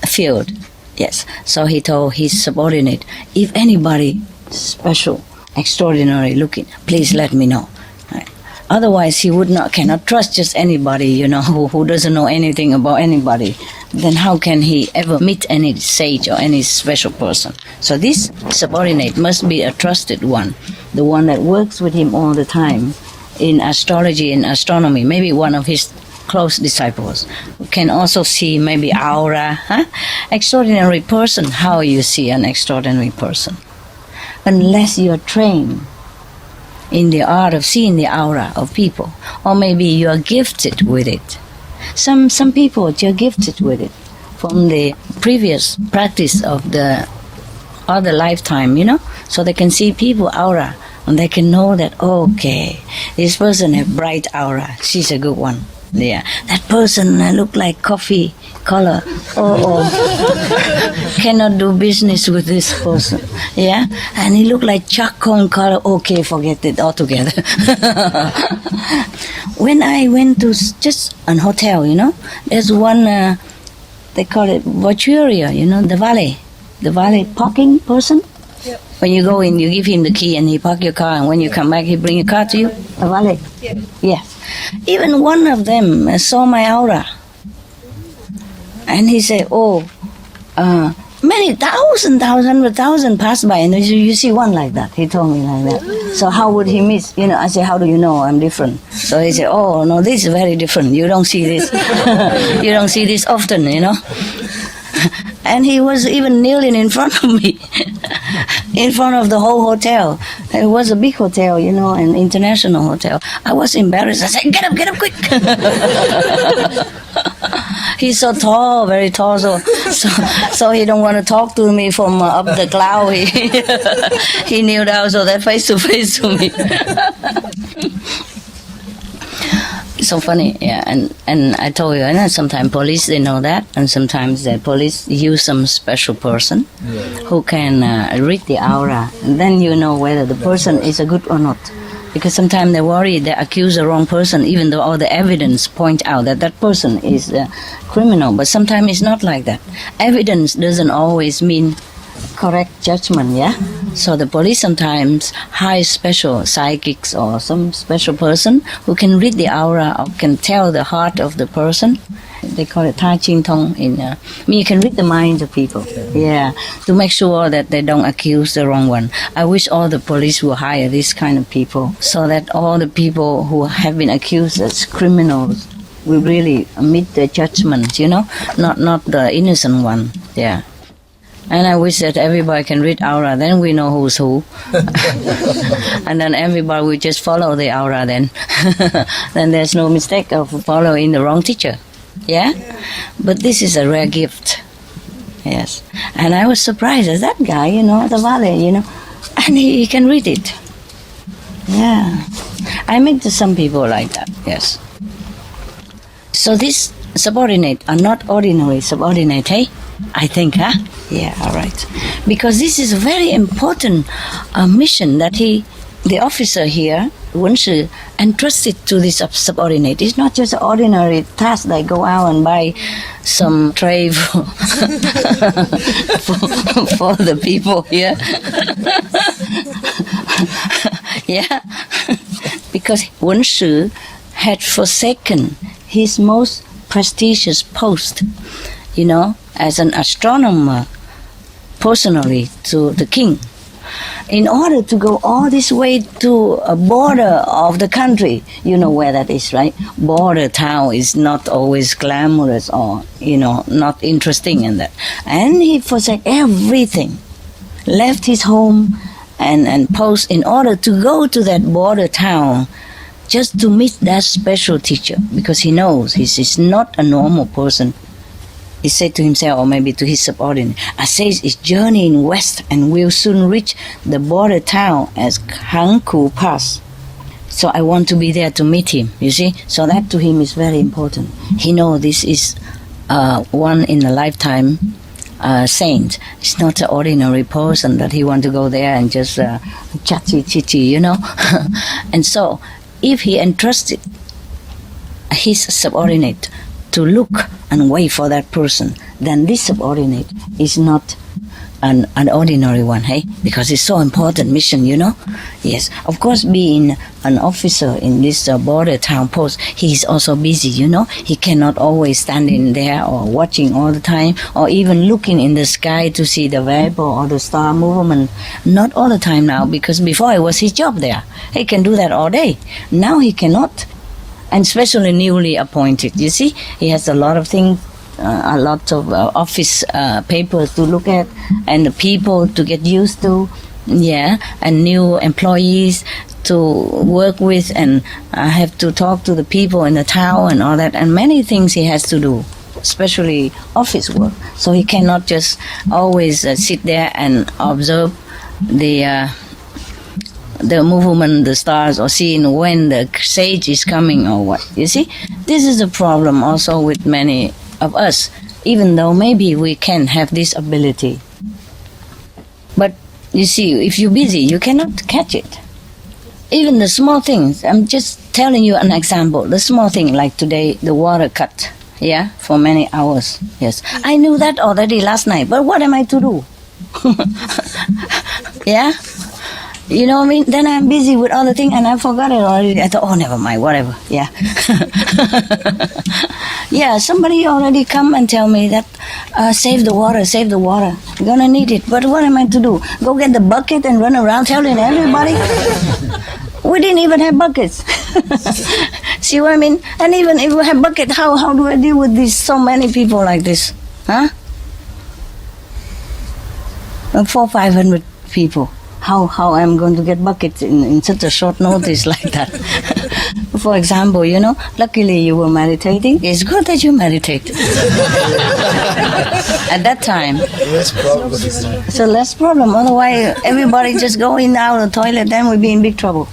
field. Yes. So he told his subordinate, if anybody special, extraordinary looking, please let me know. Right. Otherwise, he cannot trust just anybody, you know, who doesn't know anything about anybody. Then how can he ever meet any sage or any special person? So this subordinate must be a trusted one, the one that works with him all the time in astrology and astronomy, maybe one of his close disciples. Can also see maybe aura, extraordinary person. How you see an extraordinary person? Unless you're trained in the art of seeing the aura of people, or maybe you are gifted with it. Some people, you're gifted with it from the previous practice of the other lifetime, you know, so they can see people aura And they can know that, okay, this person have bright aura. She's a good one. Yeah, that person look like coffee color. Cannot do business with this person. Yeah, and he look like charcoal color. Okay, forget it altogether. When I went to just an hotel, there's one. They call it voituria. The valet parking person. Yep. When you go in, you give him the key and he park your car, and when you come back, he bring your car to you. A valet. Yeah. Yes. Even one of them saw my aura. And he said, many hundred thousand passed by, and you see one like that. He told me like that. So how would he miss? I said, how do you know I'm different? So he said, oh, no, this is very different. You don't see this. You don't see this often, And he was even kneeling in front of me, in front of the whole hotel. It was a big hotel, an international hotel. I was embarrassed. I said, get up, quick. He's so tall, very tall, so he don't want to talk to me from up the cloud. He kneeled down so that face to face to me. So funny, yeah, and I told you, sometimes police, they know that, and sometimes the police use some special person who can read the aura, and then you know whether the person is a good or not. Because sometimes they worry, they accuse the wrong person, even though all the evidence point out that that person is a criminal. But sometimes it's not like that. Evidence doesn't always mean correct judgment, yeah? So the police sometimes hire special psychics or some special person who can read the aura or can tell the heart of the person. They call it Tai Ching Tong. You can read the minds of people, yeah, to make sure that they don't accuse the wrong one. I wish all the police will hire these kind of people so that all the people who have been accused as criminals will really meet the judgment, not the innocent one, yeah. And I wish that everybody can read aura, then we know who's who. And then everybody will just follow the aura then. Then there's no mistake of following the wrong teacher. Yeah? But this is a rare gift. Yes. And I was surprised at that guy, the valet, and he can read it. Yeah. I meet some people like that, yes. So these subordinates are not ordinary subordinate, hey? I think, huh? Yeah, all right. Because this is a very important mission that the officer here, Wen Shi, entrusted to this subordinate. It's not just an ordinary task like go out and buy some tray for the people here. Yeah. Because Wen Shi had forsaken his most prestigious post, as an astronomer, personally to the king, in order to go all this way to a border of the country. You know where that is, right? Border town is not always glamorous or, not interesting in that. And he forsake everything, left his home and post in order to go to that border town just to meet that special teacher, because he knows he's not a normal person. He said to himself, or maybe to his subordinate, Assays is journeying west and will soon reach the border town as Hangku Pass. So I want to be there to meet him, you see? So that to him is very important. He knows this is one in a lifetime saint. It's not an ordinary person that he want to go there and just chachi, And so if he entrusted his subordinate to look and wait for that person, then this subordinate is not an ordinary one, hey? Because it's so important mission, Yes, of course, being an officer in this border town post, he's also busy, He cannot always stand in there or watching all the time or even looking in the sky to see the vapor or the star movement. Not all the time now, because before it was his job there. He can do that all day. Now he cannot. And especially newly appointed, you see, he has a lot of things, a lot of office papers to look at, and the people to get used to, yeah, and new employees to work with, and I have to talk to the people in the town and all that, and many things he has to do, especially office work. So he cannot just always sit there and observe the the movement, the stars, or seeing when the sage is coming or what. You see, this is a problem also with many of us, even though maybe we can have this ability. But you see, if you're busy, you cannot catch it. Even the small things, I'm just telling you an example. The small thing, like today, the water cut, yeah, for many hours. Yes, I knew that already last night, but what am I to do? Yeah? You know what I mean? Then I'm busy with other things and I forgot it already. I thought, oh, never mind, whatever. Yeah. Yeah, somebody already come and tell me that save the water, save the water. You're gonna need it. But what am I to do? Go get the bucket and run around telling everybody? We didn't even have buckets. See what I mean? And even if we have bucket, how do I deal with these so many people like this? Huh? 400-500 people. How I'm going to get buckets in such a short notice like that? For example, you know, luckily you were meditating. It's good that you meditate. At that time. Less problem. So less problem. Otherwise, everybody just go in and out of the toilet, then we'll be in big trouble.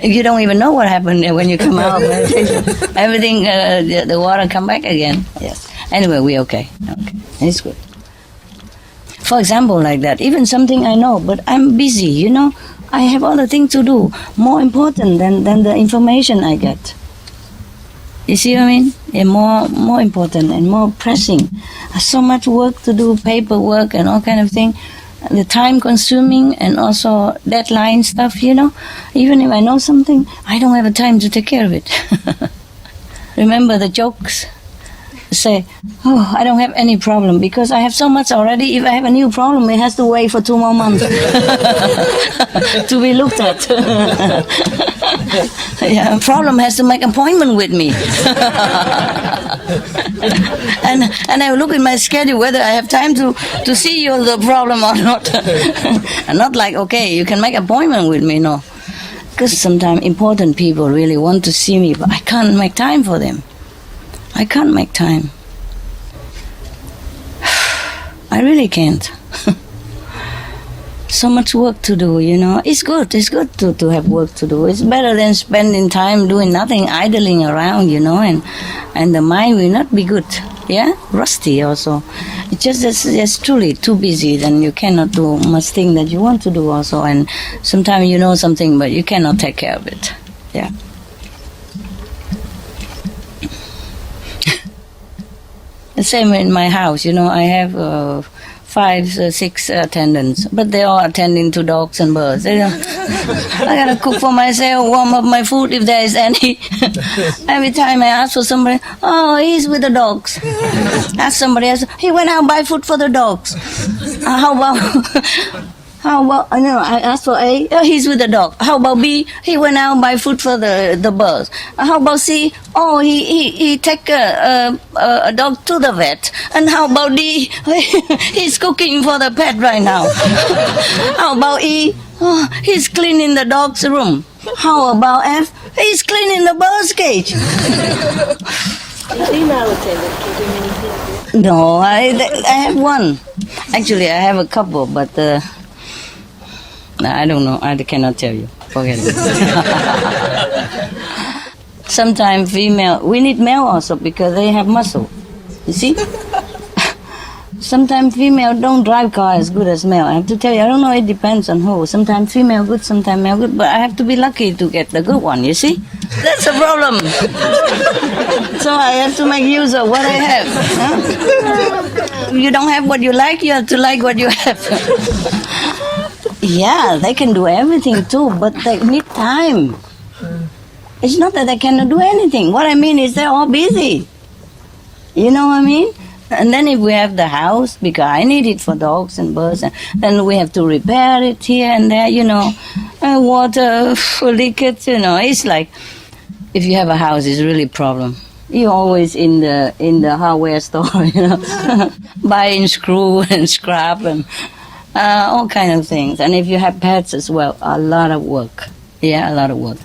You don't even know what happened when you come out of meditation. Everything, the water come back again. Yes. Anyway, we're okay. Okay. It's good. For example, like that, even something I know, but I'm busy, you know, I have other things to do, more important than the information I get. You see what I mean? Yeah, more important and more pressing. So much work to do, paperwork and all kind of thing. The time consuming and also deadline stuff, you know. Even if I know something, I don't have the time to take care of it. Remember the jokes? Say, oh, I don't have any problem because I have so much already. If I have a new problem, it has to wait for 2 more months to be looked at. Yeah, a problem has to make an appointment with me. and I look at my schedule whether I have time to see you the problem or not. And not like, okay, you can make an appointment with me, no. Because sometimes important people really want to see me, but I can't make time for them. I can't make time. I really can't. So much work to do, you know. It's good to have work to do. It's better than spending time doing nothing, idling around, you know, and the mind will not be good. Yeah? Rusty also. It's just truly too busy, then you cannot do much thing that you want to do also, and sometimes you know something but you cannot take care of it. Yeah. The same in my house, you know, I have 5, 6 attendants, but they are attending to dogs and birds. You know? I gotta cook for myself, warm up my food if there is any. Every time I ask for somebody, oh, he's with the dogs. Ask somebody else, he went out buy food for the dogs. How about, I asked for A, oh, he's with the dog. How about B, he went out buy food for the birds. How about C, oh, he take a dog to the vet. And how about D, he's cooking for the pet right now. How about E, oh, he's cleaning the dog's room. How about F, he's cleaning the bird's cage. Female attendant can do many things. No, I have one. Actually, I have a couple, but I don't know. I cannot tell you. Forget it. Sometimes female, we need male also because they have muscle. You see? Sometimes female don't drive car as good as male. I have to tell you, I don't know, it depends on who. Sometimes female good, sometimes male good, but I have to be lucky to get the good one, you see? That's a problem. So I have to make use of what I have. Huh? You don't have what you like, you have to like what you have. Yeah, they can do everything too, but they need time. It's not that they cannot do anything. What I mean is they're all busy. You know what I mean? And then if we have the house, because I need it for dogs and birds, and then we have to repair it here and there, you know, water leakage, you know. It's like, if you have a house, it's really a problem. You're always in the hardware store, you know, buying screw and scrap and all kind of things. And if you have pets as well, a lot of work. Yeah, a lot of work.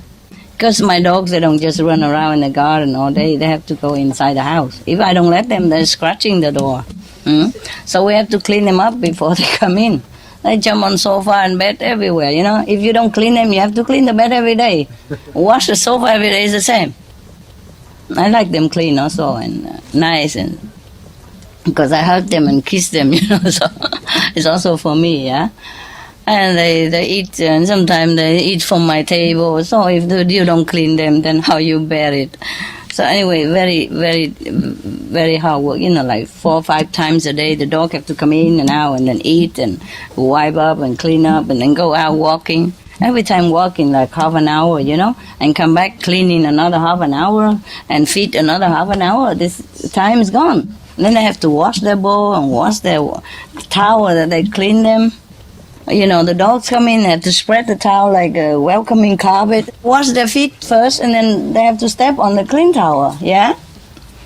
Because my dogs, they don't just run around in the garden all day. They have to go inside the house. If I don't let them, they're scratching the door. So we have to clean them up before they come in. They jump on sofa and bed everywhere, you know. If you don't clean them, you have to clean the bed every day. Wash the sofa every day is the same. I like them clean also and nice, and because I hug them and kiss them, you know, so it's also for me, yeah. And they eat, and sometimes they eat from my table. So if you don't clean them, then how you bear it? So anyway, very, very, very hard work. You know, like 4 or 5 times a day, the dog have to come in and out and then eat and wipe up and clean up and then go out walking. Every time walking like half an hour, you know, and come back cleaning another half an hour and feed another half an hour. This time is gone. And then they have to wash their bowl and wash their towel that they clean them. You know, the dogs come in, they have to spread the towel like a welcoming carpet. Wash their feet first, and then they have to step on the clean towel, yeah?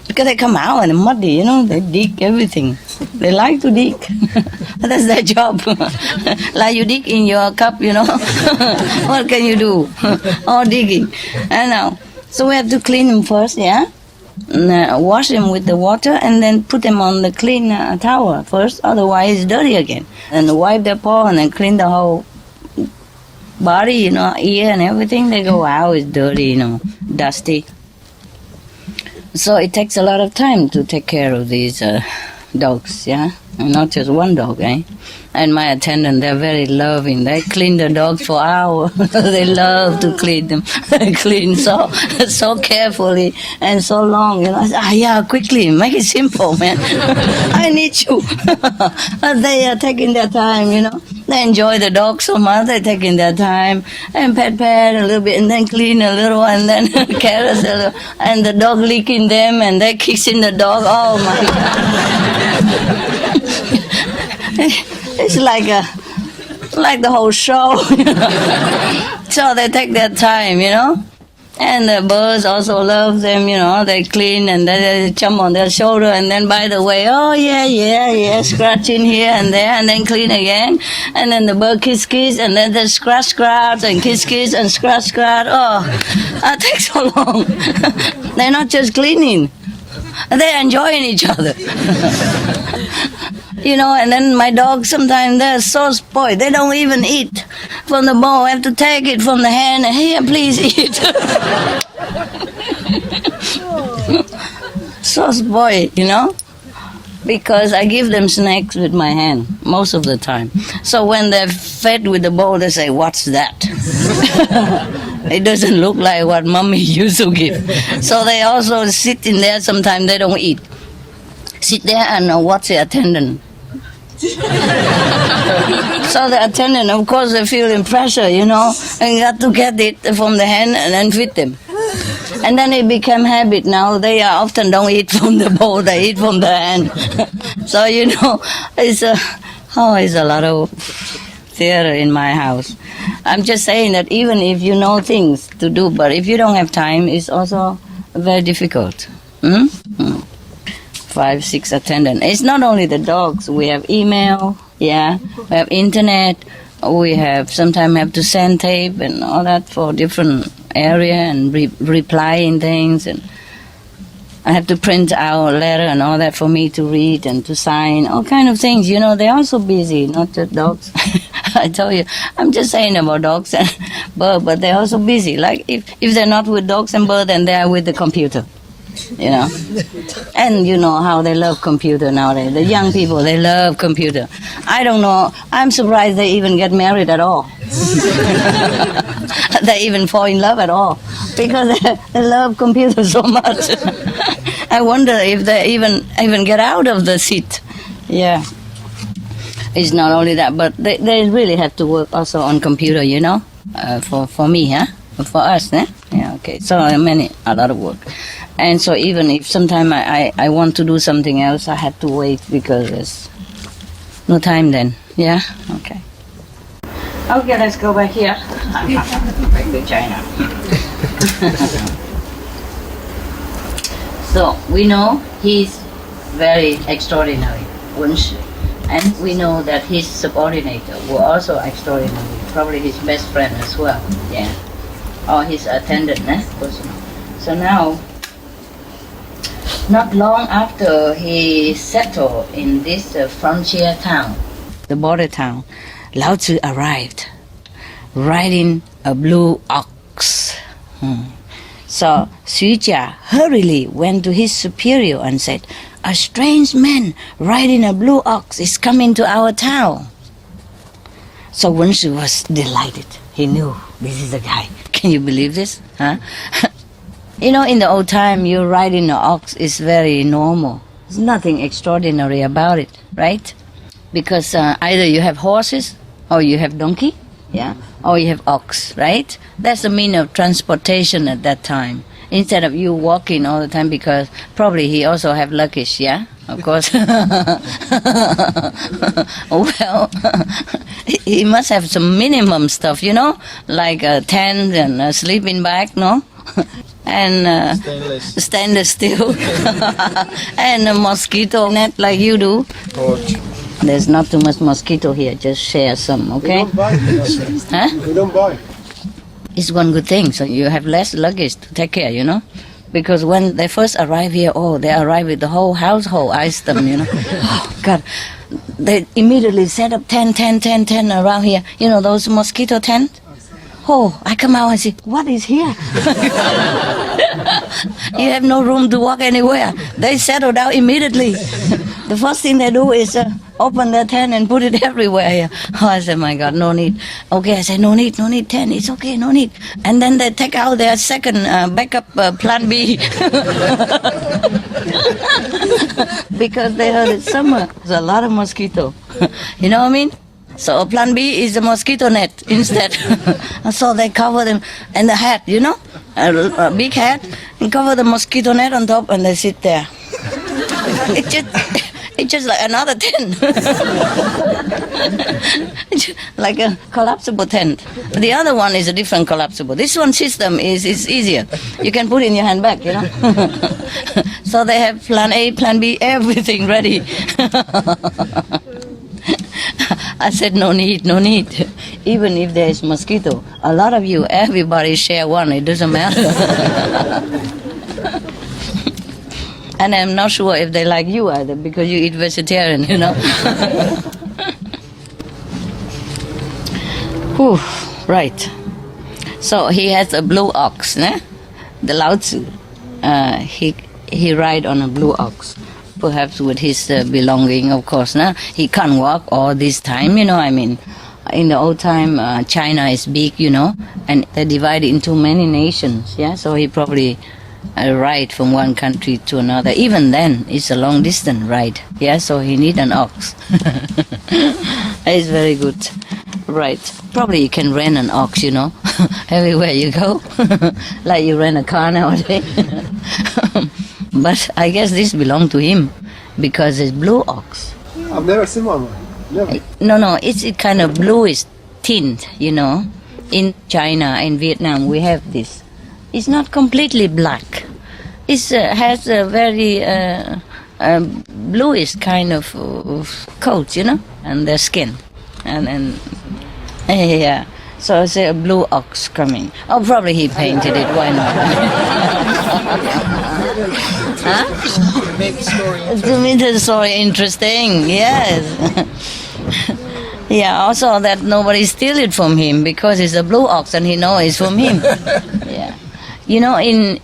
Because they come out and muddy, you know, they dig everything. They like to dig. That's their job. Like you dig in your cup, you know. What can you do? All digging. I know. So we have to clean them first, yeah? Wash them with the water and then put them on the clean towel first, otherwise it's dirty again. And wipe their paw and then clean the whole body, you know, ear and everything. They go out, it's dirty, you know, dusty. So it takes a lot of time to take care of these dogs, yeah? And not just one dog, eh? And my attendant, they're very loving. They clean the dogs for hours. They love to clean them. They clean so carefully and so long. You know, I say, yeah, quickly, make it simple, man. I need you. But they are taking their time, you know. They enjoy the dog so much. They're taking their time and pet a little bit and then clean a little and then caress a little. And the dog licking them and they kissing the dog. Oh, my God. It's like the whole show, you know? So they take their time, you know. And the birds also love them, you know. They clean and they jump on their shoulder and then by the way, oh yeah, scratching here and there and then clean again. And then the bird kiss and then they scratch and kiss and scratch. Oh, that takes so long. They're not just cleaning. They're enjoying each other. You know, and then my dogs sometimes they're so spoiled. They don't even eat from the bowl. I have to take it from the hand and here, please eat. So spoiled, you know, because I give them snacks with my hand most of the time. So when they're fed with the bowl, they say, "What's that?" It doesn't look like what mommy used to give. So they also sit in there. Sometimes they don't eat. Sit there and watch the attendant. So the attendant, of course, they're feeling pressure, you know, and you got to get it from the hand and then feed them. And then it became habit. Now they often don't eat from the bowl, they eat from the hand. So, you know, it's a lot of theater in my house. I'm just saying that even if you know things to do, but if you don't have time, it's also very difficult. 5, 6 attendants. It's not only the dogs. We have email, yeah. We have internet. We have sometimes have to send tape and all that for different area and replying things. And I have to print out a letter and all that for me to read and to sign. All kind of things. You know, they're also busy, not just dogs. I tell you, I'm just saying about dogs and birds, but they're also busy. Like if they're not with dogs and birds, then they are with the computer. You know, and you know how they love computer nowadays. The young people, they love computer. I don't know. I'm surprised they even get married at all. They even fall in love at all because they love computer so much. I wonder if they even get out of the seat. Yeah, it's not only that, but they really have to work also on computer. You know, for me, huh? For us, eh? Yeah. Okay. So a lot of work. And so even if sometime I want to do something else, I have to wait because there's no time then. Yeah? Okay. Okay, let's go back here. Back to China. So we know he's very extraordinary, and we know that his subordinate were also extraordinary, probably his best friend as well. Yeah. Or his attendant, So now, not long after he settled in this frontier town, the border town, Lao Tzu arrived riding a blue ox. So Xu Jia hurriedly went to his superior and said, "A strange man riding a blue ox is coming to our town." So Wen Shu was delighted. He knew this is the guy. Can you believe this? Huh? You know, in the old time, you riding an ox is very normal. There's nothing extraordinary about it, right? Because either you have horses or you have donkey, yeah, or you have ox, right? That's the mean of transportation at that time. Instead of you walking all the time, because probably he also have luggage, yeah, of course. Well, he must have some minimum stuff, you know, like a tent and a sleeping bag, no? And stainless steel and a mosquito net like you do. There's not too much mosquito here, just share some, okay? We don't buy it. Huh? We don't buy. It's one good thing, so you have less luggage to take care, you know? Because when they first arrive here, they arrive with the whole household item, you know? Oh, God. They immediately set up tent around here. You know, those mosquito tent? Oh, I come out and say, what is here? You have no room to walk anywhere. They settle down immediately. The first thing they do is open their tent and put it everywhere here. Oh, I said, my God, no need. Okay, I said, no need tent. It's okay, no need. And then they take out their second backup plan B. Because they heard it's summer. There's a lot of mosquito. You know what I mean? So plan B is a mosquito net instead. So they cover them, and the hat, you know, a big hat, and cover the mosquito net on top, and they sit there. It's just like another tent. Like a collapsible tent. The other one is a different collapsible. This one system is easier. You can put in your handbag, you know. So they have plan A, plan B, everything ready. I said, no need. Even if there is mosquito, a lot of you, everybody share one, it doesn't matter. And I'm not sure if they like you either, because you eat vegetarian, you know. Whew, right. So he has a blue ox, né? The Lao Tzu. He ride on a blue ox. Perhaps with his belonging, of course. Nah? He can't walk all this time, you know, I mean. In the old time, China is big, you know, and they divide into many nations, yeah? So he probably ride from one country to another. Even then, it's a long distance ride, yeah? So he need an ox. It's very good. Right. Probably you can rent an ox, you know, everywhere you go. Like you rent a car nowadays. But I guess this belonged to him because it's blue ox. I've never seen one. Never. No, it's a kind of bluish tint, you know. In China, in Vietnam, we have this. It's not completely black. It has a very bluish kind of coat, you know, and their skin. And yeah. So it's a blue ox coming. Oh, probably he painted it. Why not? Huh? Make the story. To me, the story interesting. Yes. Yeah. Also, that nobody steal it from him because it's a blue ox and he knows it's from him. Yeah. You know, in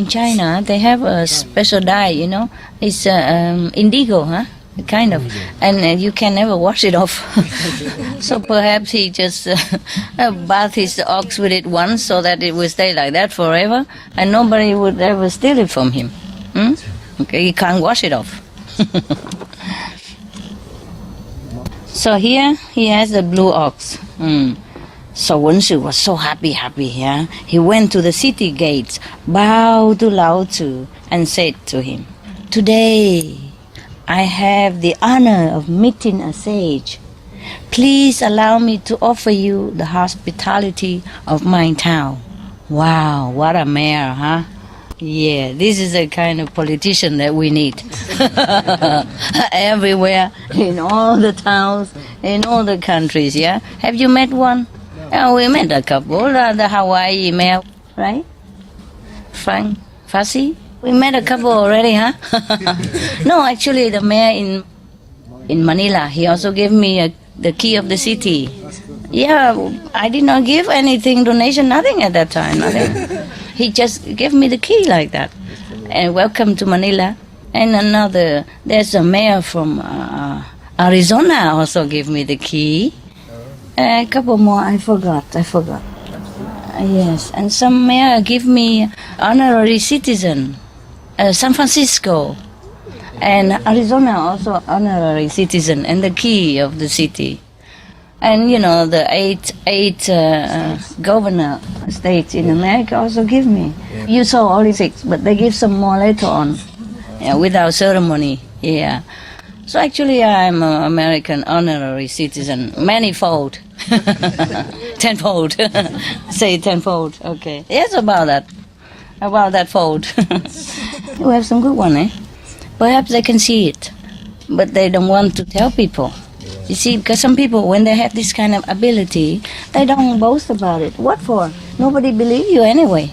China they have a special dye. You know, it's indigo, huh? Kind of, and you can never wash it off. So perhaps he just bathed his ox with it once so that it will stay like that forever, and nobody would ever steal it from him. Okay, he can't wash it off. So here he has the blue ox. So Wen Shu was so happy, yeah. He went to the city gates, bowed to Lao Tzu, and said to him, "Today I have the honor of meeting a sage. Please allow me to offer you the hospitality of my town." Wow, what a mayor, huh? Yeah, this is the kind of politician that we need. Everywhere, in all the towns, in all the countries, yeah? Have you met one? Oh, we met a couple, the Hawaii mayor, right? Frank Fassi? We met a couple already, huh? No, actually, the mayor in Manila, he also gave me the key of the city. Yeah, I did not give anything, donation, nothing at that time, nothing. He just gave me the key like that. And welcome to Manila. And another, there's a mayor from Arizona also gave me the key. A couple more, I forgot. Yes, and some mayor give me honorary citizen, San Francisco. And Arizona also honorary citizen and the key of the city. And you know, the eight governor states in America also give me. You saw only 6, but they give some more later on, without ceremony. Yeah. So actually, I'm an American honorary citizen, manifold, tenfold. Say tenfold. Okay. Yes, about that fold. You have some good one, eh? Perhaps they can see it, but they don't want to tell people. You see, because some people, when they have this kind of ability, they don't boast about it. What for? Nobody believes you anyway.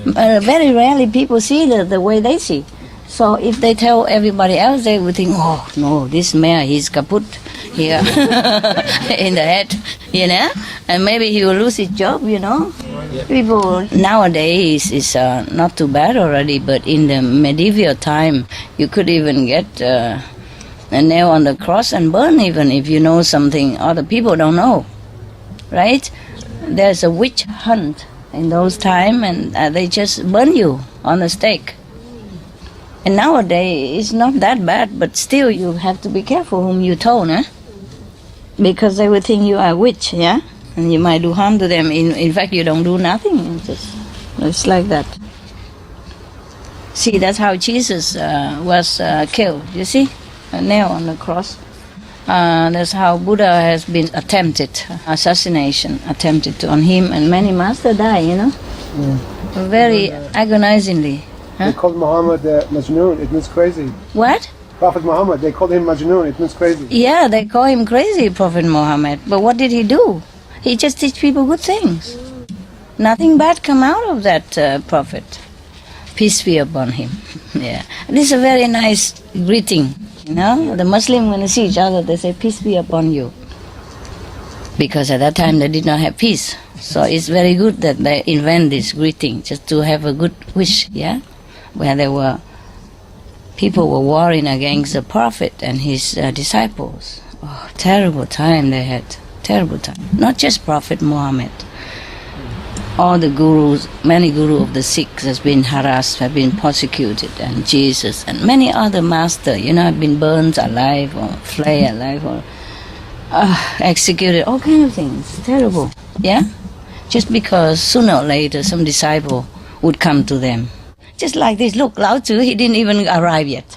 Very rarely people see the way they see. So if they tell everybody else, they would think, oh, no, this mayor, he's kaput here in the head, you know? And maybe he will lose his job, you know? People nowadays is not too bad already, but in the medieval time, you could even get a nail on the cross and burn even if you know something other people don't know, right? There's a witch hunt in those times, and they just burn you on a stake. And nowadays, it's not that bad, but still you have to be careful whom you told, eh? Because they will think you are a witch, yeah? And you might do harm to them. In fact, you don't do nothing. It's like that. See, that's how Jesus was killed, you see? A nail on the cross. That's how Buddha has been assassination attempted on him, and many masters die, you know? Yeah. Very agonizingly. They called Muhammad Majnun, it means crazy. What? Prophet Muhammad, they called him Majnun, it means crazy. Yeah, they call him crazy, Prophet Muhammad. But what did he do? He just teach people good things. Nothing bad come out of that prophet. Peace be upon him. Yeah. This is a very nice greeting, you know. The Muslim, when they see each other, they say, peace be upon you. Because at that time they did not have peace. So it's very good that they invent this greeting, just to have a good wish, yeah? Where there were people were warring against the prophet and his disciples. Oh, terrible time they had, terrible time. Not just Prophet Muhammad. All the gurus, many gurus of the Sikhs has been harassed, have been persecuted, and Jesus and many other masters, you know, have been burned alive or flayed alive or executed, all kinds of things. Terrible, yeah? Just because sooner or later some disciple would come to them. Just like this, look, Lao Tzu, he didn't even arrive yet.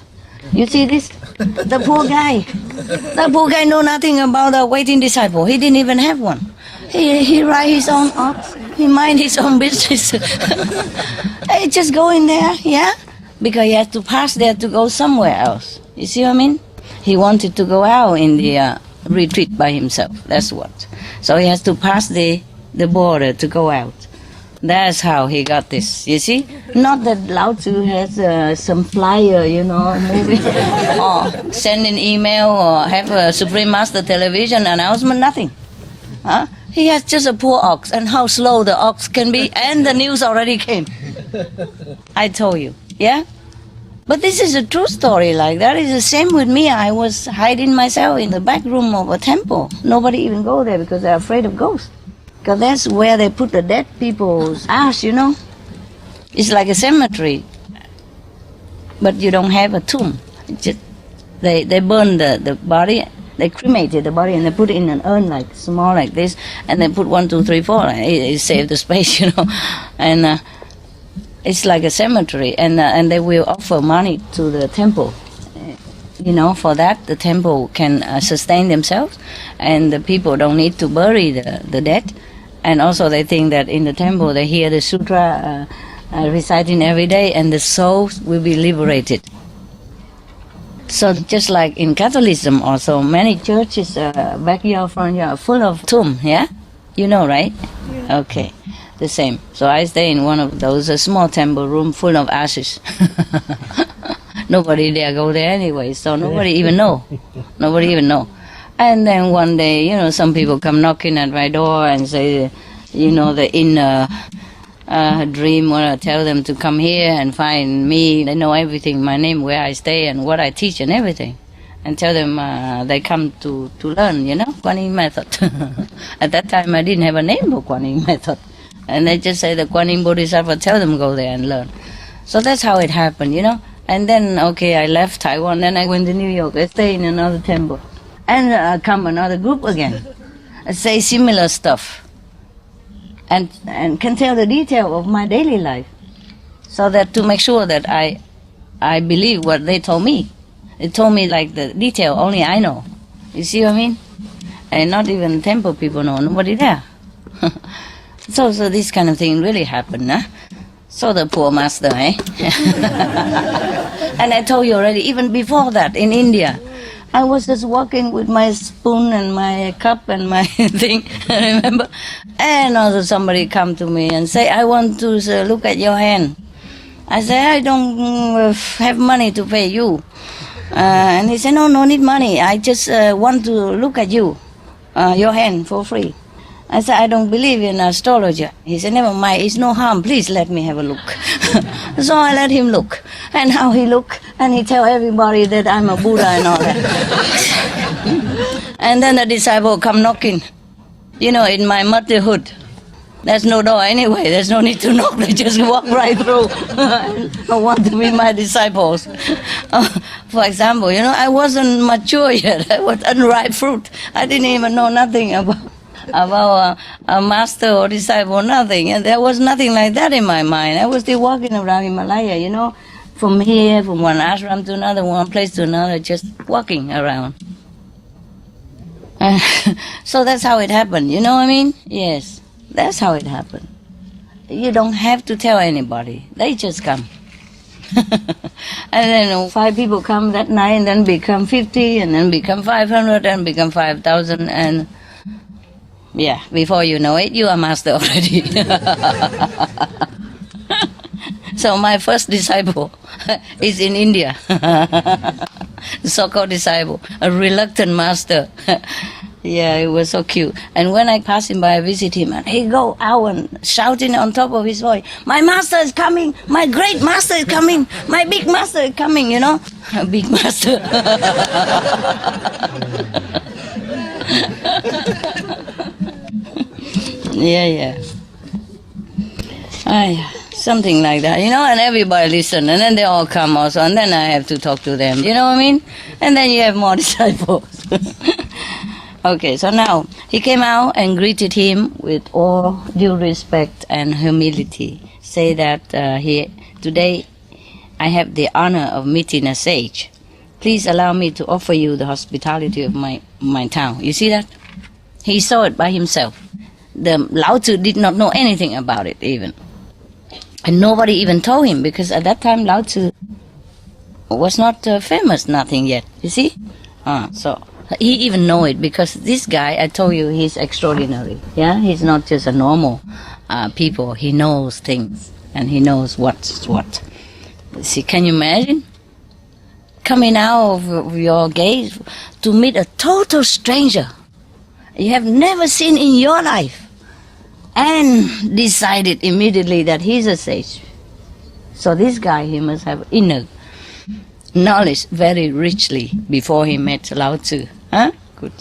You see this? The poor guy. The poor guy know nothing about a waiting disciple. He didn't even have one. He ride his own ox. He mind his own business. He just go in there, yeah? Because he has to pass there to go somewhere else. You see what I mean? He wanted to go out in the retreat by himself. That's what. So he has to pass the border to go out. That's how he got this, you see? Not that Lao Tzu has some flyer, you know, moving, or send an email, or have a Supreme Master television announcement, nothing. Huh? He has just a poor ox, and how slow the ox can be, and the news already came. I told you, yeah? But this is a true story like that. It's the same with me. I was hiding myself in the back room of a temple. Nobody even go there because they're afraid of ghosts. Because that's where they put the dead people's ash, you know. It's like a cemetery. But you don't have a tomb. Just, they burn the body, they cremated the body, and they put it in an urn like small like this, and they put 1, 2, 3, 4. It saved the space, you know. And it's like a cemetery, and they will offer money to the temple. You know, for that the temple can sustain themselves, and the people don't need to bury the dead. And also they think that in the temple they hear the sutra reciting every day, and the souls will be liberated. So just like in Catholicism also, many churches, backyard, front yard, full of tomb, yeah? You know, right? Yeah. Okay, the same. So I stay in one of those, a small temple room full of ashes. Nobody dare go there anyway, so nobody even know. Nobody even know. And then one day, some people come knocking at my door and say, the inner dream when I tell them to come here and find me. They know everything, my name, where I stay, and what I teach and everything. And tell them they come to learn, Kuan Yin method. At that time, I didn't have a name for Kuan Yin method. And they just say the Kuan Yin Bodhisattva, tell them go there and learn. So that's how it happened, And then, I left Taiwan, then I went to New York. I stayed in another temple. And come another group again. Say similar stuff. And can tell the detail of my daily life. So that to make sure that I believe what they told me. They told me like the detail, only I know. You see what I mean? And not even temple people know, nobody there. So this kind of thing really happened, huh? So the poor master, eh? And I told you already, even before that, in India, I was just walking with my spoon and my cup and my thing, remember? And also somebody come to me and say, I want to look at your hand. I say, I don't have money to pay you. And he said, no need money. I just want to look at you, your hand for free. I said, I don't believe in astrology. He said, never mind, it's no harm. Please let me have a look. So I let him look. And how he look, and he tell everybody that I'm a Buddha and all that. And then the disciple come knocking, in my motherhood. There's no door anyway. There's no need to knock. They just walk right through. I want to be my disciples. For example, I wasn't mature yet. I was unripe fruit. I didn't even know nothing about a master or disciple, nothing. And there was nothing like that in my mind. I was still walking around Himalaya, from here, from one ashram to another, one place to another, just walking around. So that's how it happened, you know what I mean? Yes, that's how it happened. You don't have to tell anybody. They just come. And then 5 people come that night, and then become 50, and then become 500, and become 5,000, and yeah, before you know it, you are master already. So my first disciple is in India. So-called disciple, a reluctant master. Yeah, it was so cute. And when I pass him by, I visit him, and he go out and shouting on top of his voice, my master is coming, my great master is coming, my big master is coming, A big master. Yeah. Something like that, and everybody listen, and then they all come also, and then I have to talk to them, you know what I mean? And then you have more disciples. Okay, so now he came out and greeted him with all due respect and humility. Say that today I have the honor of meeting a sage. Please allow me to offer you the hospitality of my town. You see that? He saw it by himself. The Lao Tzu did not know anything about it even. And nobody even told him, because at that time Lao Tzu was not famous, nothing yet, you see? So he even know it, because this guy, I told you, he's extraordinary. Yeah, he's not just a normal people. He knows things, and he knows what's what. See, can you imagine? Coming out of your gaze to meet a total stranger you have never seen in your life, and decided immediately that he's a sage. So this guy, he must have inner knowledge very richly before he met Lao Tzu. Good.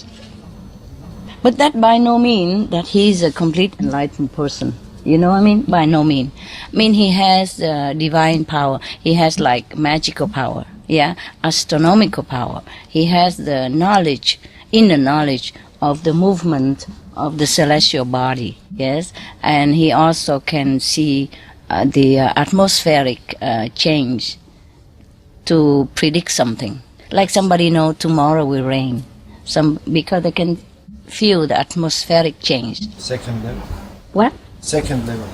But that by no means that he's a complete enlightened person. You know what I mean? By no means. I mean, he has divine power. He has like magical power. Yeah, astronomical power. He has the knowledge, inner knowledge of the movement of the celestial body, yes, and he also can see the atmospheric change to predict something. Like somebody know tomorrow will rain, because they can feel the atmospheric change. Second level. What? Second level.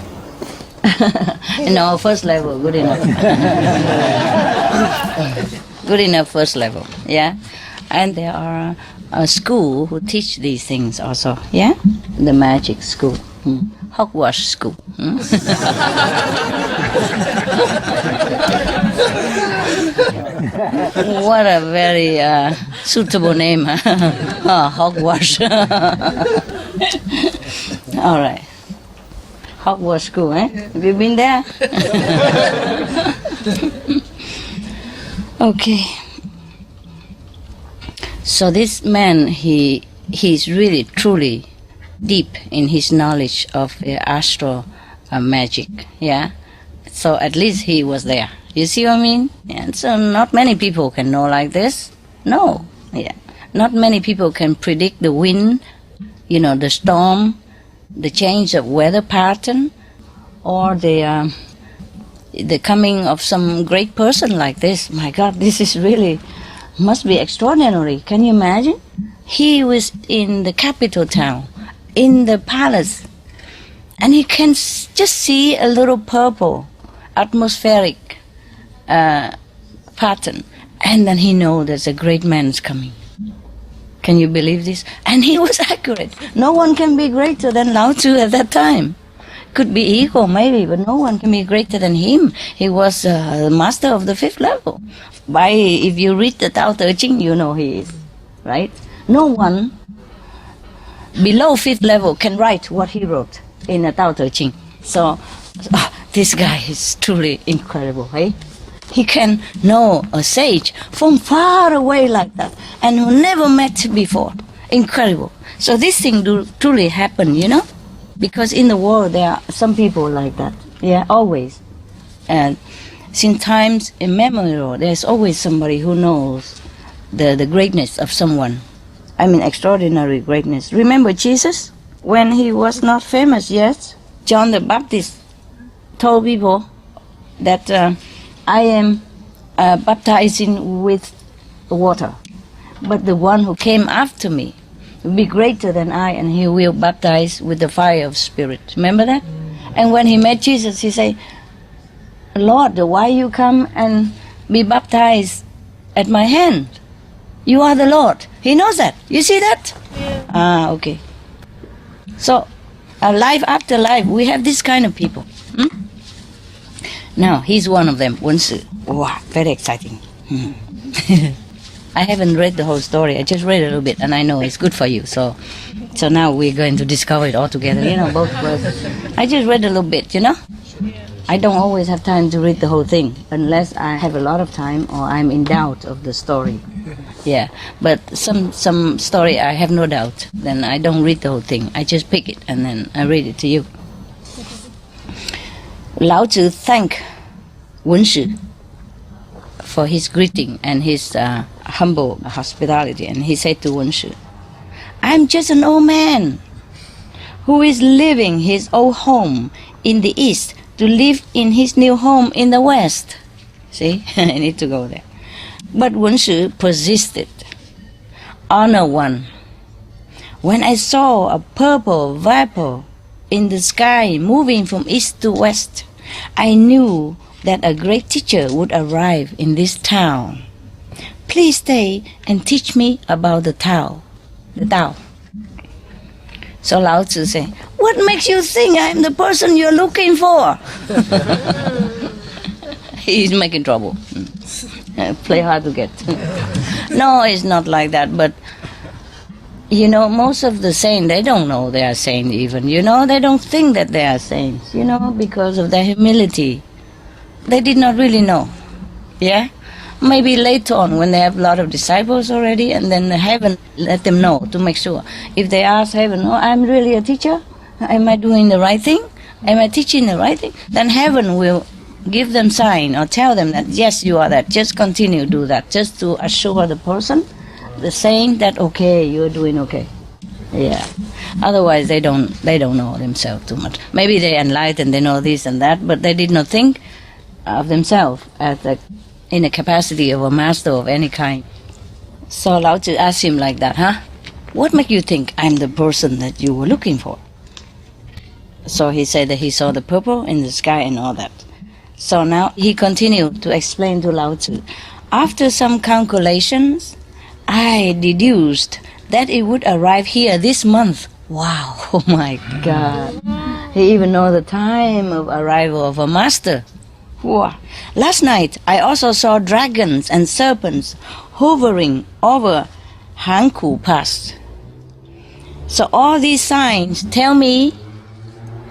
No, first level, good enough. Good enough, first level, yeah. And there are a school who teach these things also, yeah? The magic school, Hogwarts school. What a very suitable name, huh? Hogwash. All right. Hogwash school, eh? Have you been there? Okay. So this man, he's really, truly deep in his knowledge of astral magic, yeah? So at least he was there. You see what I mean? And so not many people can know like this. No, yeah. Not many people can predict the wind, the storm, the change of weather pattern, or the coming of some great person like this. My God, this is really, must be extraordinary. Can you imagine? He was in the capital town, in the palace, and he can just see a little purple atmospheric pattern, and then he knows there's a great man's coming. Can you believe this? And he was accurate. No one can be greater than Lao Tzu at that time. Could be equal maybe, but no one can be greater than him. He was the master of the 5th level. If you read the Tao Te Ching, you know he is, right? No one below 5th level can write what he wrote in the Tao Te Ching. So this guy is truly incredible, eh? He can know a sage from far away like that, and who never met before. Incredible. So this thing do truly happen, because in the world there are some people like that. Yeah, always. And since times immemorial, there's always somebody who knows the greatness of someone. I mean, extraordinary greatness. Remember Jesus? When he was not famous yet, John the Baptist told people that I am baptizing with water, but the one who came after me will be greater than I, and he will baptize with the fire of Spirit. Remember that? And when he met Jesus, he said, Lord, why you come and be baptized at my hand? You are the Lord. He knows that. You see that? Yeah. Okay. So, life after life, we have this kind of people. Now, he's one of them. Wen Shi. Wow, very exciting. I haven't read the whole story. I just read a little bit, and I know it's good for you. So now we're going to discover it all together. Both of us. I just read a little bit. I don't always have time to read the whole thing unless I have a lot of time or I'm in doubt of the story. Yeah, but some story I have no doubt. Then I don't read the whole thing. I just pick it and then I read it to you. Lao Tzu thanked Wen Shi for his greeting and his humble hospitality, and he said to Wen Shi, I'm just an old man who is leaving his old home in the east to live in his new home in the west. See, I need to go there. But Wen Shi persisted. Honor one, when I saw a purple vapor in the sky moving from east to west, I knew that a great teacher would arrive in this town. Please stay and teach me about the Tao. So Lao Tzu said, what makes you think I'm the person you're looking for? He's making trouble. Play hard to get. No, it's not like that, but most of the saints, they don't know they are saints even, they don't think that they are saints, because of their humility. They did not really know, yeah? Maybe later on when they have a lot of disciples already, and then heaven let them know to make sure. If they ask heaven, I'm really a teacher? Am I doing the right thing? Am I teaching the right thing? Then heaven will give them sign or tell them that, yes, you are that. Just continue to do that, just to assure the person, the saint, that okay, you're doing okay. Yeah. Otherwise, they don't know themselves too much. Maybe they enlightened, they know this and that, but they did not think of themselves in the capacity of a master of any kind. So Lao Tzu asked him like that, what make you think I'm the person that you were looking for? So he said that he saw the purple in the sky and all that. So now he continued to explain to Lao Tzu. After some calculations, I deduced that it would arrive here this month. Wow, oh my God. He even knows the time of arrival of a master. Wow. Last night, I also saw dragons and serpents hovering over Hankou Pass. So all these signs tell me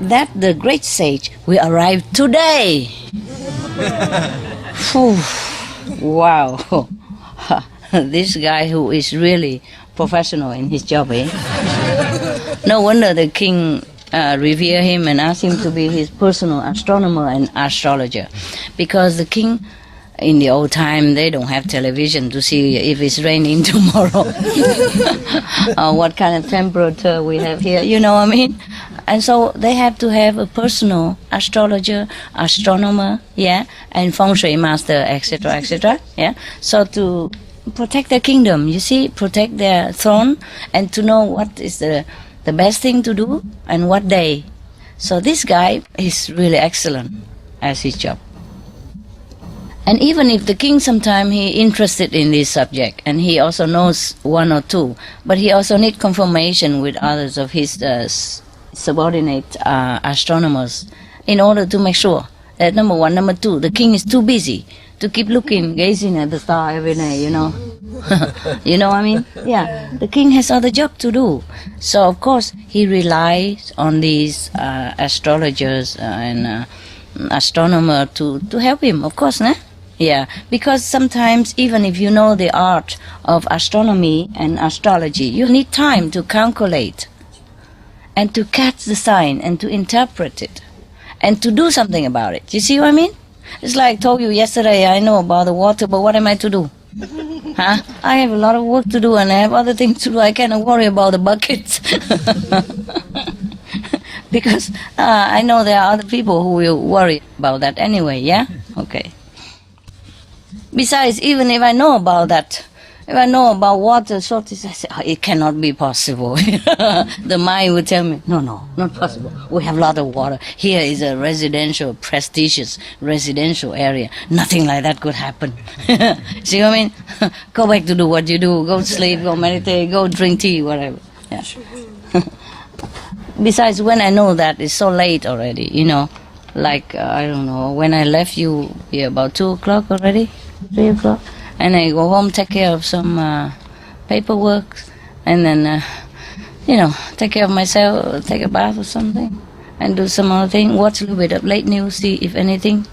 that the great sage will arrive today. Phew. Wow. This guy who is really professional in his job, eh? No wonder the king revere him and ask him to be his personal astronomer and astrologer, because the king in the old time, they don't have television to see if it's raining tomorrow or what kind of temperature we have here, you know what I mean? And so they have to have a personal astrologer, astronomer, yeah, and feng shui master, etc., etc., yeah, so to protect their kingdom, you see, protect their throne, and to know what is the best thing to do and what day. So this guy is really excellent at his job. And even if the king sometime he interested in this subject and he also knows one or two, but he also need confirmation with others of his subordinate astronomers in order to make sure that number one, number two, the king is too busy to keep looking, gazing at the star every day, you know. You know what I mean? Yeah, the king has other job to do. So, of course, he relies on these astrologers and astronomer to help him, of course, né? Yeah, because sometimes even if you know the art of astronomy and astrology, you need time to calculate and to catch the sign and to interpret it and to do something about it. You see what I mean? It's like I told you yesterday, I know about the water, but what am I to do? Huh? I have a lot of work to do and I have other things to do. I cannot worry about the buckets. Because I know there are other people who will worry about that anyway, yeah? Okay. Besides, even if I know about that, if I know about water shortage, I say, it cannot be possible. The mind will tell me, no, not possible. We have a lot of water. Here is a residential, prestigious residential area. Nothing like that could happen. See what I mean? Go back to do what you do. Go sleep, go meditate, go drink tea, whatever. Yeah. Besides, when I know that it's so late already, you know, like, I don't know, when I left you here about 2 o'clock already, 3 o'clock, and I go home, take care of some paperwork, and then, you know, take care of myself, take a bath or something, and do some other thing, watch a little bit of late news, see if anything.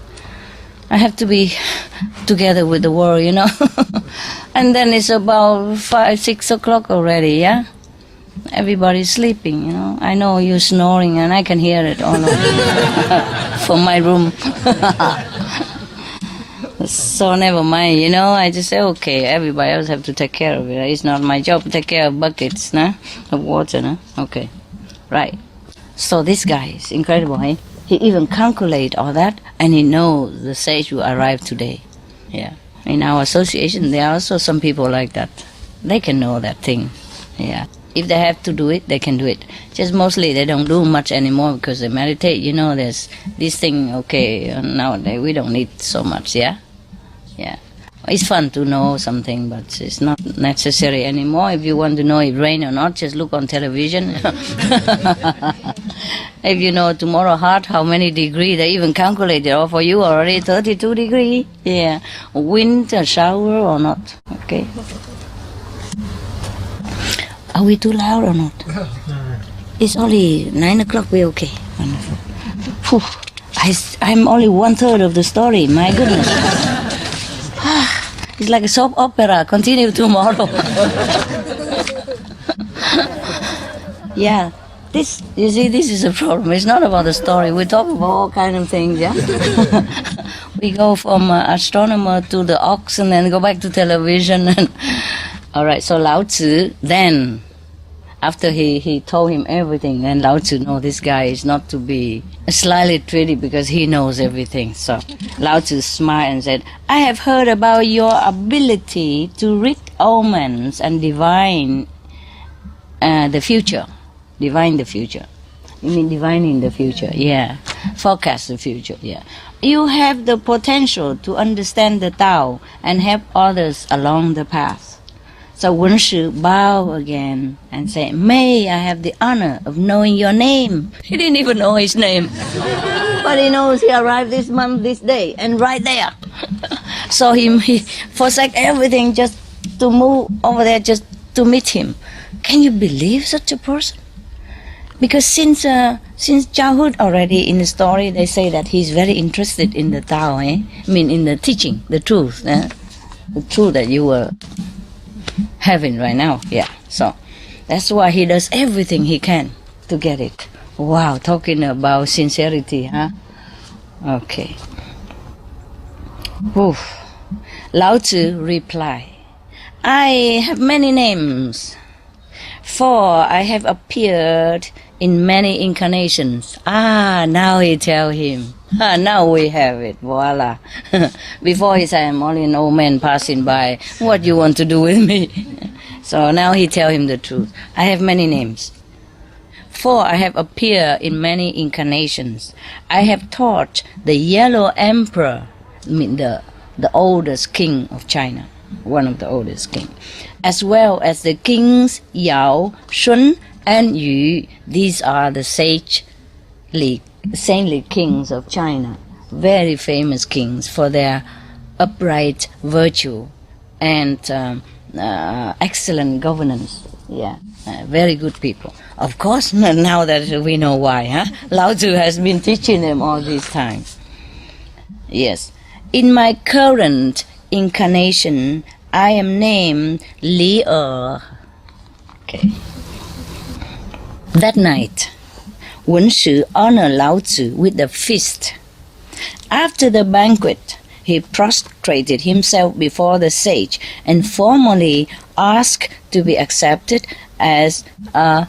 I have to be together with the world, you know. And then it's about 5, 6 o'clock already, yeah? Everybody's sleeping, you know. I know you're snoring and I can hear it all over from my room. So never mind, you know. I just say, okay, everybody else have to take care of it. It's not my job to take care of buckets, nah? Of water, nah? Okay, right. So this guy is incredible, eh? He even calculate all that and he knows the sage will arrive today. Yeah. In our association, there are also some people like that. They can know that thing, yeah. If they have to do it, they can do it. Just mostly they don't do much anymore because they meditate. You know, there's this thing, okay, nowadays we don't need so much, yeah? Yeah. It's fun to know something, but it's not necessary anymore. If you want to know if rain or not, just look on television. If you know tomorrow hot, how many degrees, they even calculate it all for you already, 32 degrees. Yeah. Wind, a shower or not, okay? Are we too loud or not? It's only 9 o'clock, we're okay. Wonderful. Phew. I'm only 1/3 of the story, my goodness. It's like a soap opera, continue tomorrow. Yeah, you see, this is a problem. It's not about the story. We talk about all kind of things, yeah? We go from astronomer to the ox and then go back to television. And all right, so Lao Tzu then, after he told him everything, then Lao Tzu know this guy is not to be slyly treated because he knows everything. So Lao Tzu smiled and said, I have heard about your ability to read omens and divine the future. Divine the future. You mean divining the future? Yeah. Forecast the future, yeah. You have the potential to understand the Tao and help others along the path. So Wen Shi bow again and say, "May I have the honor of knowing your name?" He didn't even know his name. But he knows he arrived this month, this day, and right there. So he forsake everything just to move over there, just to meet him. Can you believe such a person? Because since childhood already in the story, they say that he's very interested in the Tao, I mean in the teaching, the truth that you were having right now. Yeah, so that's why he does everything he can to get it. Wow, talking about sincerity, huh? Okay. Oof. Lao Tzu replied, "I have many names, for I have appeared in many incarnations." Now he tell him. Now we have it. Voila. Before he said, "I'm only an old man passing by. What you want to do with me?" So now he tell him the truth. I have many names. For I have appeared in many incarnations. I have taught the Yellow Emperor, I mean the oldest king of China, one of the oldest king, as well as the kings Yao, Shun, and Yu. These are the saintly kings of China, very famous kings for their upright virtue and excellent governance. Yeah, very good people. Of course, now that we know why, huh? Lao Tzu has been teaching them all this time. Yes. In my current incarnation, I am named Li Er. Okay. That night, Wen Shi honored Lao Tzu with a feast. After the banquet, he prostrated himself before the sage and formally asked to be accepted as a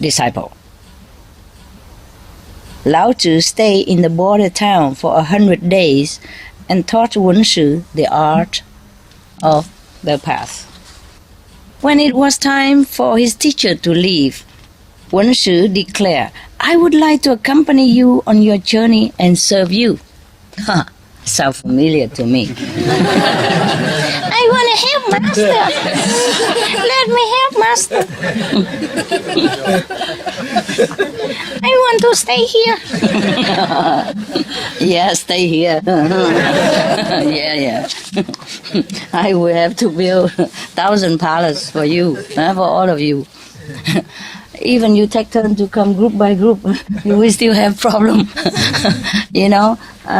disciple. Lao Tzu stayed in the border town for 100 days and taught Wen Shi the art of the path. When it was time for his teacher to leave, Wen Shi declared, "I would like to accompany you on your journey and serve you." Sounds familiar to me. I want to help Master. Let me help Master. I want to stay here. Yeah, stay here. Yeah. I will have to build 1,000 palaces for you, for all of you. Even you take turn to come group by group, you will still have problem,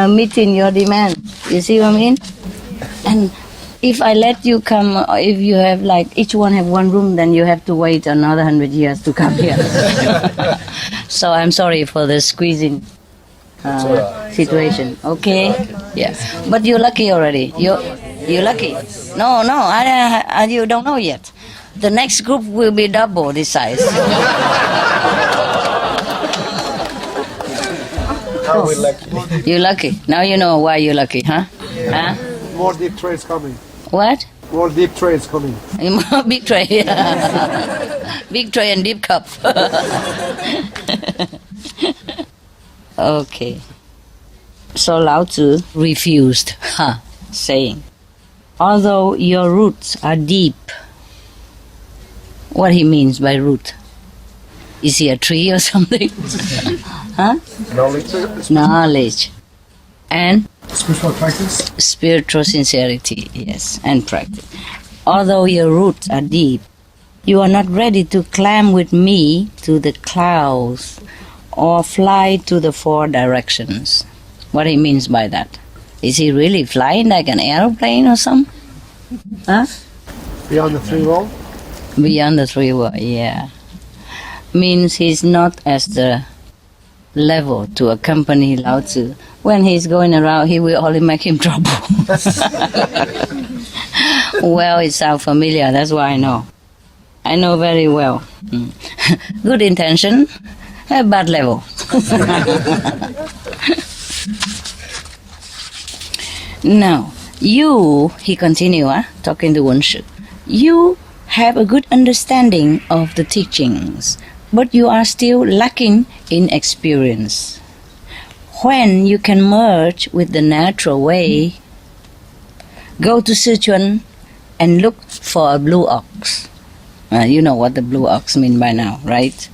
meeting your demand. You see what I mean? And if I let you come, if you have each one have one room, then you have to wait another 100 years to come here. So I'm sorry for the squeezing situation. Okay? Yeah. But you're lucky already. You're lucky. No, you don't know yet. The next group will be double this size. Now we're lucky. You're lucky. Now you know why you're lucky, huh? Huh? More deep trades coming. What? More deep trades coming. Big tray. Big tray and deep cup. Okay. So Lao Tzu refused, saying, "Although your roots are deep." What he means by root? Is he a tree or something? Huh? Knowledge. And? Spiritual practice. Spiritual sincerity, yes, and practice. Although your roots are deep, you are not ready to climb with me to the clouds or fly to the 4 directions. What he means by that? Is he really flying like an aeroplane or something? Huh? Beyond the 3 world. Beyond the 3 world, yeah. Means he's not as the level to accompany Lao Tzu. When he's going around, he will only make him trouble. Well, it sounds familiar, that's why I know. I know very well. Good intention, bad level. Now, you, he continue, talking to Wen Shi, you have a good understanding of the teachings, but you are still lacking in experience. When you can merge with the natural way, go to Sichuan and looked for a blue ox. You know what the blue ox mean by now, right?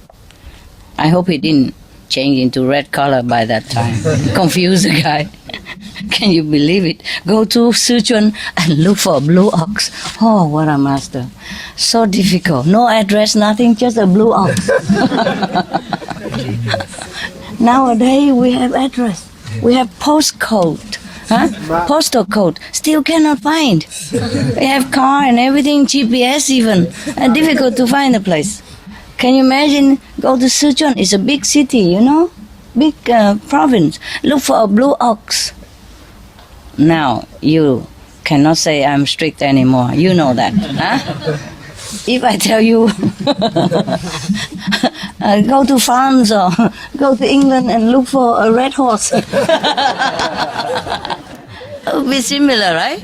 I hope he didn't change into red color by that time. Confuse the guy. Can you believe it? Go to Sichuan and look for a blue ox. Oh, what a master. So difficult. No address, nothing, just a blue ox. Nowadays we have address. We have postcode. Postal code. Still cannot find. We have car and everything, GPS even. And difficult to find the place. Can you imagine? Go to Sichuan. It's a big city, you know? Big province. Look for a blue ox. Now, you cannot say I'm strict anymore. You know that. If I tell you, go to France or go to England and look for a red horse. It would be similar, right?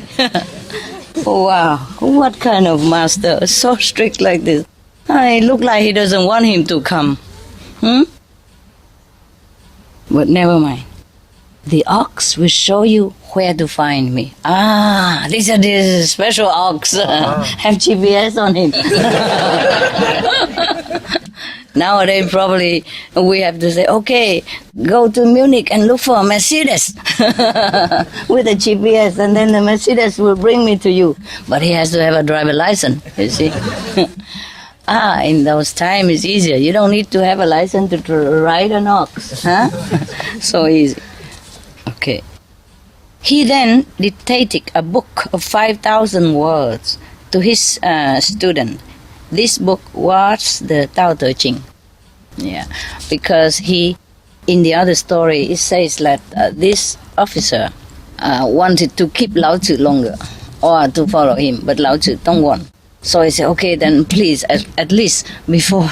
Wow, what kind of master? So strict like this. It look like he doesn't want him to come. But never mind. The ox will show you where to find me. This is this special ox. Have GPS on him. Nowadays, probably we have to say, okay, go to Munich and look for a Mercedes with a GPS, and then the Mercedes will bring me to you. But he has to have a driver license, you see. In those times it's easier. You don't need to have a license to ride an ox. So easy. Okay. He then dictated a book of 5,000 words to his student. This book was the Tao Te Ching. Yeah, because in the other story, it says that this officer wanted to keep Lao Tzu longer or to follow him, but Lao Tzu don't want. So he said, okay, then please, at least before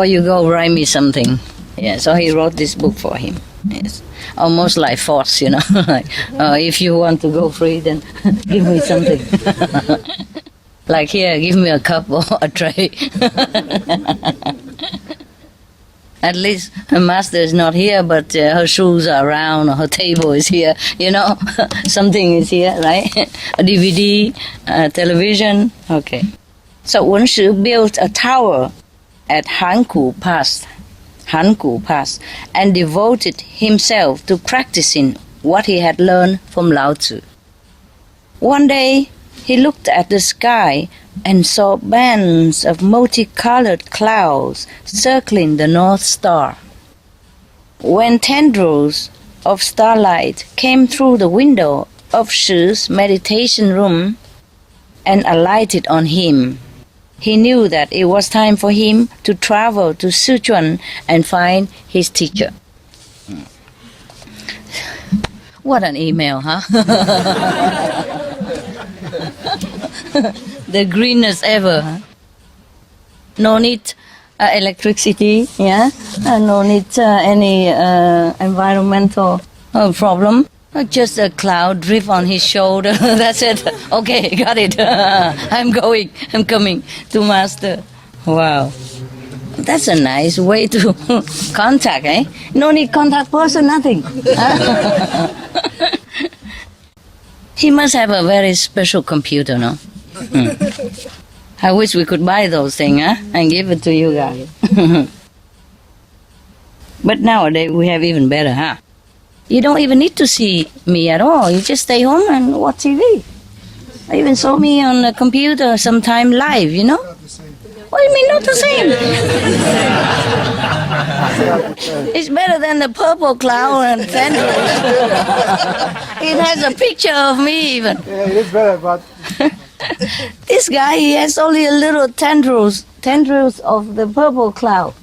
you go, write me something. Yeah, so he wrote this book for him. Yes, almost like force, you know. Like, if you want to go free, then give me something. Like here, give me a cup or a tray. At least her master is not here, but her shoes are around, or her table is here, you know. Something is here, right? A DVD, television. Okay. So Wen Shi built a tower at Hankou Pass, and devoted himself to practicing what he had learned from Lao Tzu. One day, he looked at the sky and saw bands of multicolored clouds circling the North Star. When tendrils of starlight came through the window of Shi's meditation room and alighted on him, he knew that it was time for him to travel to Sichuan and find his teacher. What an email, huh? The greenest ever. Huh? No need electricity, yeah? No need any environmental problem. Just a cloud drift on his shoulder. That's it. Okay, got it. I'm coming to master. Wow. That's a nice way to contact, eh? No need contact person, nothing. He must have a very special computer, no? I wish we could buy those things, and give it to you guys. But nowadays we have even better, huh? You don't even need to see me at all. You just stay home and watch TV. I even saw me on the computer sometime live, you know? What do you mean not the same? It's better than the purple cloud and tendrils. It has a picture of me even. Yeah, it is better, but This guy, he has only a little tendrils of the purple cloud.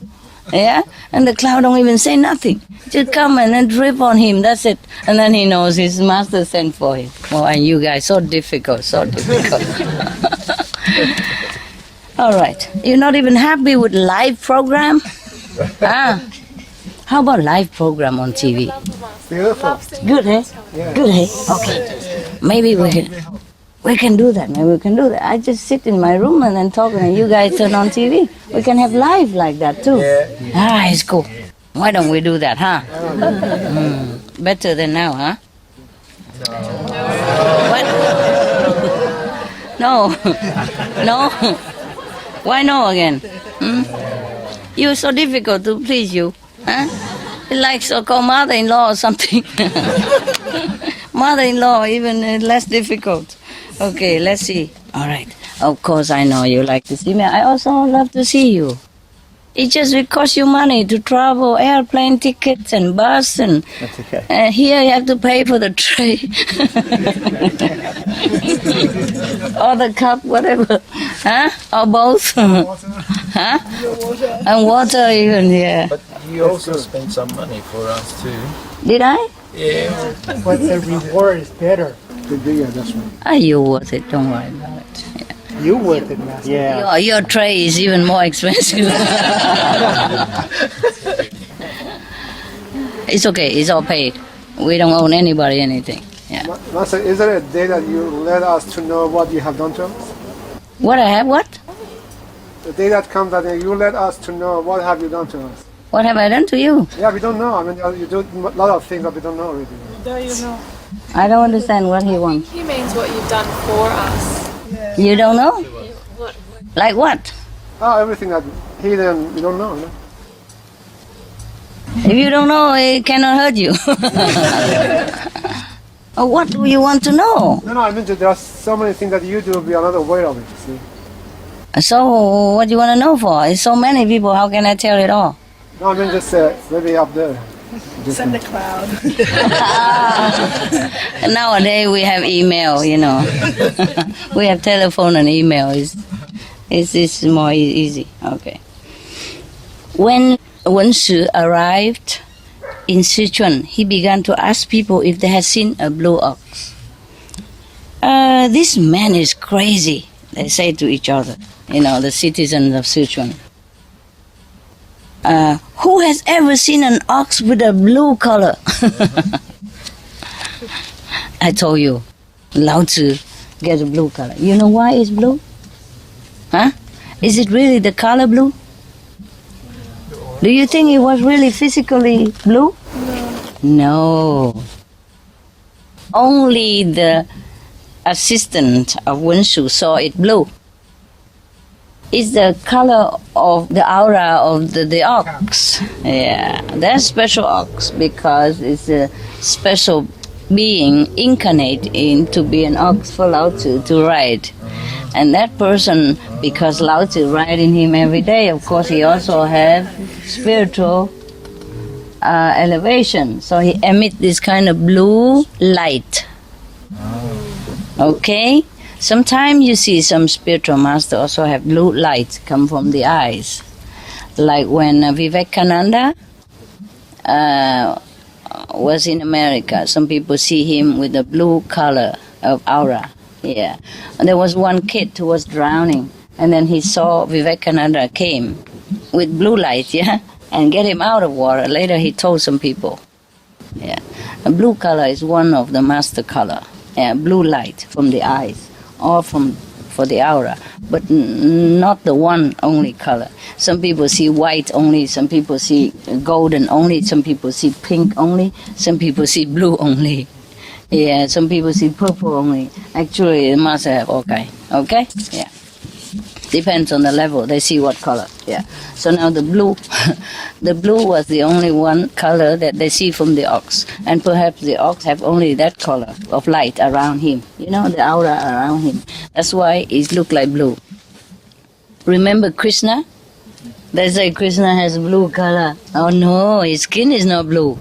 Yeah? And the cloud don't even say nothing. Just come and then drip on him, that's it. And then he knows his master sent for him. Oh, and you guys, so difficult. All right. You're not even happy with live program? How about live program on TV? beautiful. Good, eh? Yeah. Good, eh? Okay. Maybe we can do that. I just sit in my room and then talk, and you guys turn on TV. We can have live like that too. It's cool. Why don't we do that, huh? Better than now, huh? What? No. No. Why no again? You're so difficult to please you. Huh? It's like so-called mother-in-law or something. Mother-in-law, even less difficult. Okay, let's see. All right. Of course, I know you like to see me. I also love to see you. It just will cost you money to travel, airplane tickets and bus, and That's okay. here you have to pay for the tray or the cup, whatever, huh? Or both, huh? And water even, yeah. But you also spent some money for us too. Did I? Yeah. But the reward is better. Yeah, that's right. Are you worth it? Don't worry about it. Yeah. You worth it, man. Yeah. Your tray is even more expensive. It's okay. It's all paid. We don't owe anybody anything. Yeah. Master, is there a day that you let us to know what you have done to us? What I have? What? The day that comes that you let us to know what have you done to us? What have I done to you? Yeah, we don't know. I mean, you do a lot of things that we don't know already. Don't you know? I don't understand what he wants. He means what you've done for us. You don't know? What? Like what? Oh, everything that hidden, we don't know. No? If you don't know, it cannot hurt you. Oh, what do you want to know? No, I mean, there are so many things that you do we are not aware of it, you see. So, what do you want to know for? It's so many people, how can I tell it all? No, I mean, just maybe up there. Just, Send the cloud. Nowadays we have email, you know. We have telephone and email. It's more easy. Okay. When Wen Shi arrived in Sichuan, he began to ask people if they had seen a blue ox. This man is crazy, they say to each other, you know, the citizens of Sichuan. Who has ever seen an ox with a blue color? I told you, Lao Tzu gets a blue color. You know why it's blue? Huh? Is it really the color blue? Do you think it was really physically blue? No. Only the assistant of Wen Shu saw it blue. It's the color of the aura of the ox. Yeah, that's special ox because it's a special being incarnate in to be an ox for Lao Tzu to ride. And that person, because Lao Tzu riding him every day, of course he also have spiritual elevation. So he emit this kind of blue light. Okay? Sometimes you see some spiritual master also have blue light come from the eyes. Like when Vivekananda was in America, some people see him with a blue color of aura. Yeah. And there was one kid who was drowning, and then he saw Vivekananda came with blue light, yeah, and get him out of water. Later he told some people. Yeah. A blue color is one of the master color. Yeah, blue light from the eyes. Or for the aura, but not the one only color. Some people see white only, some people see golden only, some people see pink only, some people see blue only. Yeah, some people see purple only. Actually, the master have all kind. Okay? Yeah. Depends on the level. They see what color. Yeah. So now the blue, the blue was the only one color that they see from the ox, and perhaps the ox have only that color of light around him. You know, the aura around him. That's why it look like blue. Remember Krishna? They say Krishna has blue color. Oh no, his skin is not blue.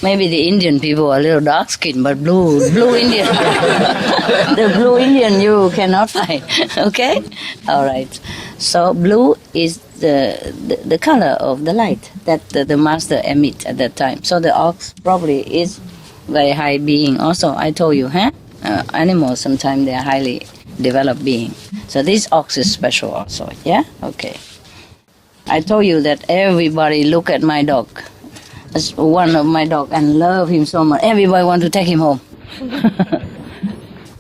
Maybe the Indian people are a little dark skin, but blue Indian. The blue Indian you cannot find. Okay? All right. So blue is the color of the light that the master emit at that time. So the ox probably is very high being also. I told you, huh? Animals sometimes they are highly developed being. So this ox is special also. Yeah? Okay. I told you that everybody look at my dog. That's one of my dog and love him so much. Everybody want to take him home.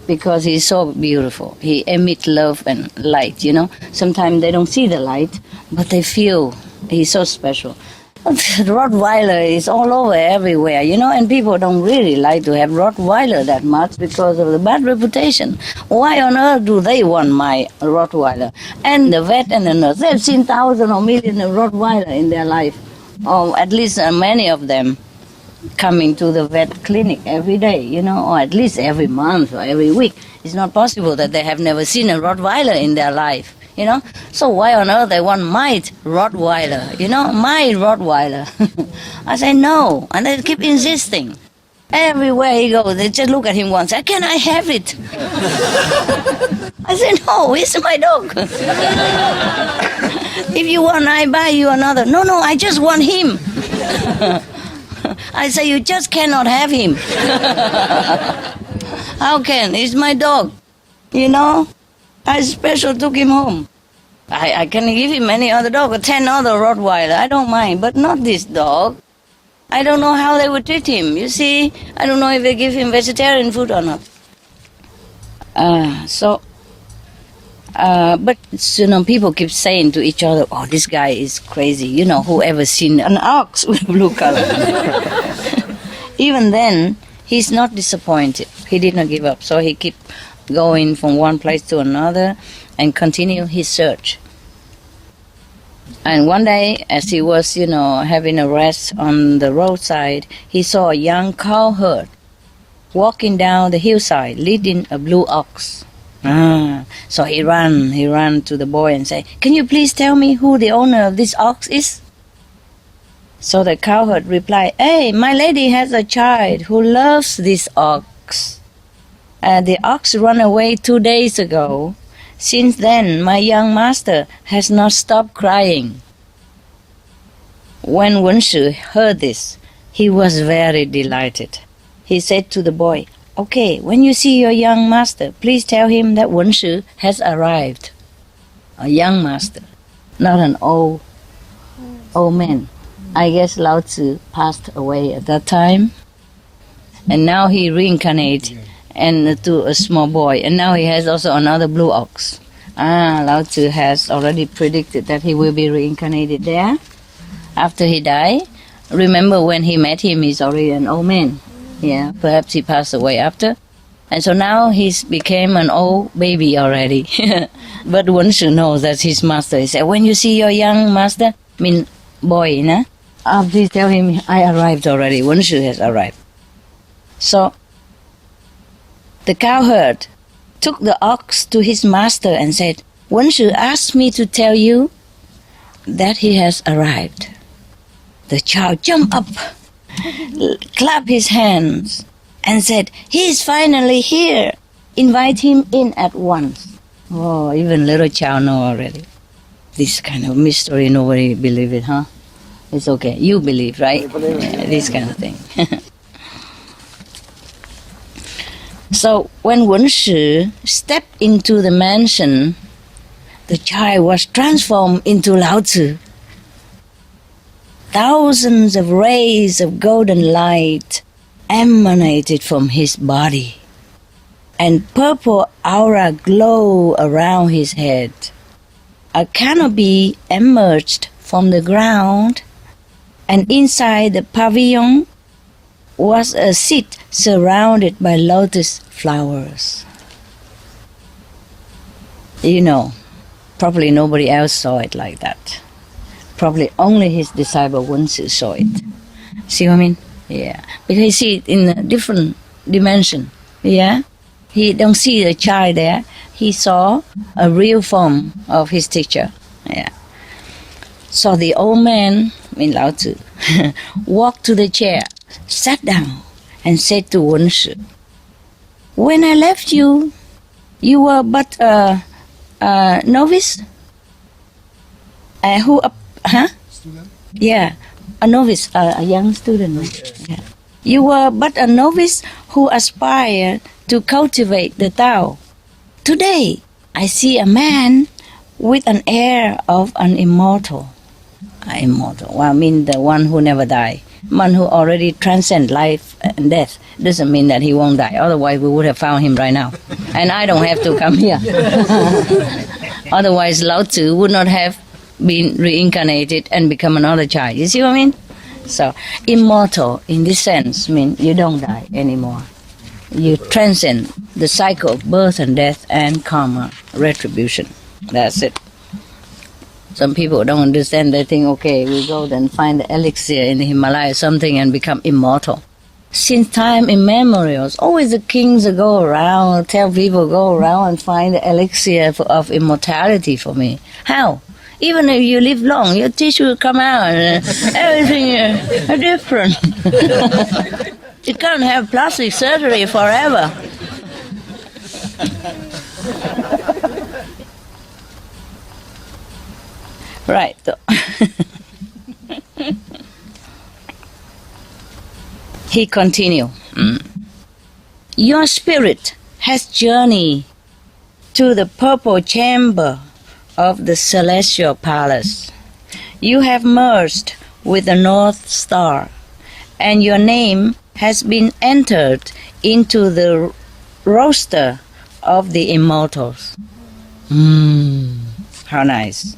Because he's so beautiful. He emits love and light, you know. Sometimes they don't see the light, but they feel he's so special. Rottweiler is all over everywhere, and people don't really like to have Rottweiler that much because of the bad reputation. Why on earth do they want my Rottweiler? And the vet and the nurse, they've seen thousands or millions of Rottweiler in their life, or at least many of them coming to the vet clinic every day, or at least every month or every week. It's not possible that they have never seen a Rottweiler in their life. So why on earth they want my Rottweiler, my Rottweiler? I say no, and they keep insisting. Everywhere he goes, they just look at him once, say, can I have it? I say, no, it's my dog. If you want, I buy you another. No, I just want him. I say, you just cannot have him. How can? He's my dog, I special took him home. I can give him any other dog, or 10 other Rottweiler, I don't mind, but not this dog. I don't know how they would treat him. You see, I don't know if they give him vegetarian food or not. But people keep saying to each other, oh, this guy is crazy. Whoever seen an ox with blue color? Even then, he's not disappointed. He did not give up, so he kept going from one place to another and continue his search. And one day, as he was, having a rest on the roadside, he saw a young cowherd walking down the hillside, leading a blue ox. So he ran to the boy and said, can you please tell me who the owner of this ox is? So the cowherd replied, hey, my lady has a child who loves this ox. The ox ran away 2 days ago. Since then, my young master has not stopped crying. When Wenshu heard this, he was very delighted. He said to the boy, okay, when you see your young master, please tell him that Wenshu has arrived. A young master, not an old man. I guess Lao Tzu passed away at that time. And now he reincarnated and to a small boy. And now he has also another blue ox. Lao Tzu has already predicted that he will be reincarnated there after he died. Remember when he met him, he's already an old man. Yeah, perhaps he passed away after. And so now he's became an old baby already. But Wenshu knows that's his master. He said, when you see your young master, boy, please tell him I arrived already. Wenshu has arrived. So the cowherd took the ox to his master and said, Wenshu asked me to tell you that he has arrived. The child jumped up, clapped his hands, and said, he is finally here. Invite him in at once. Oh, even little child know already. This kind of mystery, nobody believe it, huh? It's okay. You believe, right? Yeah, this kind of thing. So when Wenshu stepped into the mansion, the child was transformed into Lao Tzu. Thousands of rays of golden light emanated from his body, and purple aura glowed around his head. A canopy emerged from the ground, and inside the pavilion was a seat surrounded by lotus flowers. Probably nobody else saw it like that. Probably only his disciple Wenshu saw it. See what I mean? Yeah. Because he see it in a different dimension. Yeah? He don't see the child there. He saw a real form of his teacher. Yeah. So the old man, Lao Tzu, walked to the chair, sat down, and said to Wenshu, when I left you, you were but a novice? Student? Yeah, a novice, a young student. Yeah. You were but a novice who aspired to cultivate the Tao. Today, I see a man with an air of an immortal. Immortal, well, I mean the one who never die. One who already transcends life and death. Doesn't mean that he won't die. Otherwise, we would have found him right now. And I don't have to come here. Otherwise, Lao Tzu would not have been reincarnated and become another child. You see what I mean? So, immortal in this sense means you don't die anymore. You transcend the cycle of birth and death and karma, retribution. That's it. Some people don't understand. They think, okay, we go then find the elixir in the Himalaya, something, and become immortal. Since time immemorial, always the kings go around, tell people go around and find the elixir of immortality for me. How? Even if you live long, your teeth will come out and everything is different. You can't have plastic surgery forever. Right. He continued, your spirit has journeyed to the purple chamber of the celestial palace. You have merged with the North Star, and your name has been entered into the roster of the immortals. How nice.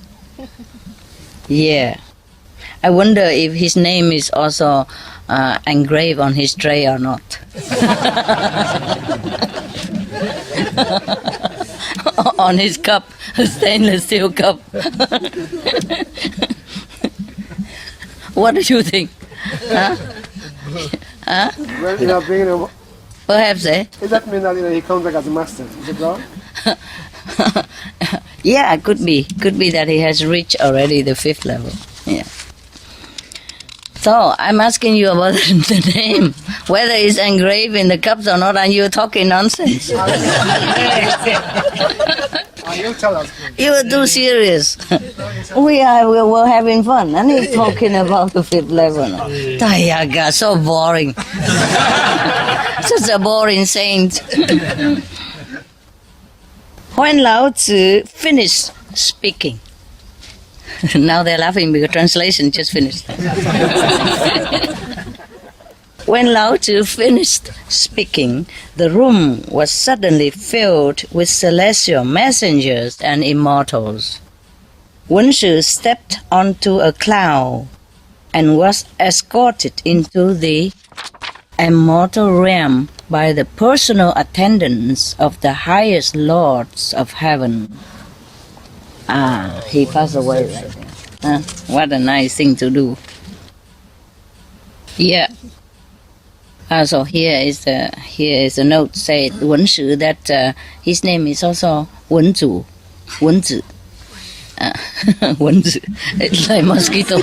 Yeah. I wonder if his name is also engraved on his tray or not. On his cup, a stainless steel cup. What do you think? Huh? Huh? Well, being a, Perhaps, eh? does that mean that he comes back as a master? Is it wrong? Yeah, could be. Could be that he has reached already the 5th level. Yeah. So, I'm asking you about the name. Whether it's engraved in the cups or not, and you're talking nonsense. You tell us. You were too serious. We're having fun, and he's talking about the 5th level. Tayaga, so boring. Such a boring saint. When Lao Tzu finished speaking, now they're laughing because translation just finished. When Lao Tzu finished speaking, the room was suddenly filled with celestial messengers and immortals. Wen Shu stepped onto a cloud and was escorted into the immortal realm by the personal attendants of the highest lords of heaven. He passed away right there. What a nice thing to do. Yeah. So here is a note said Wen Shu that his name is also Wen Zu, Wen Zi. Wen Zi. It's like mosquito.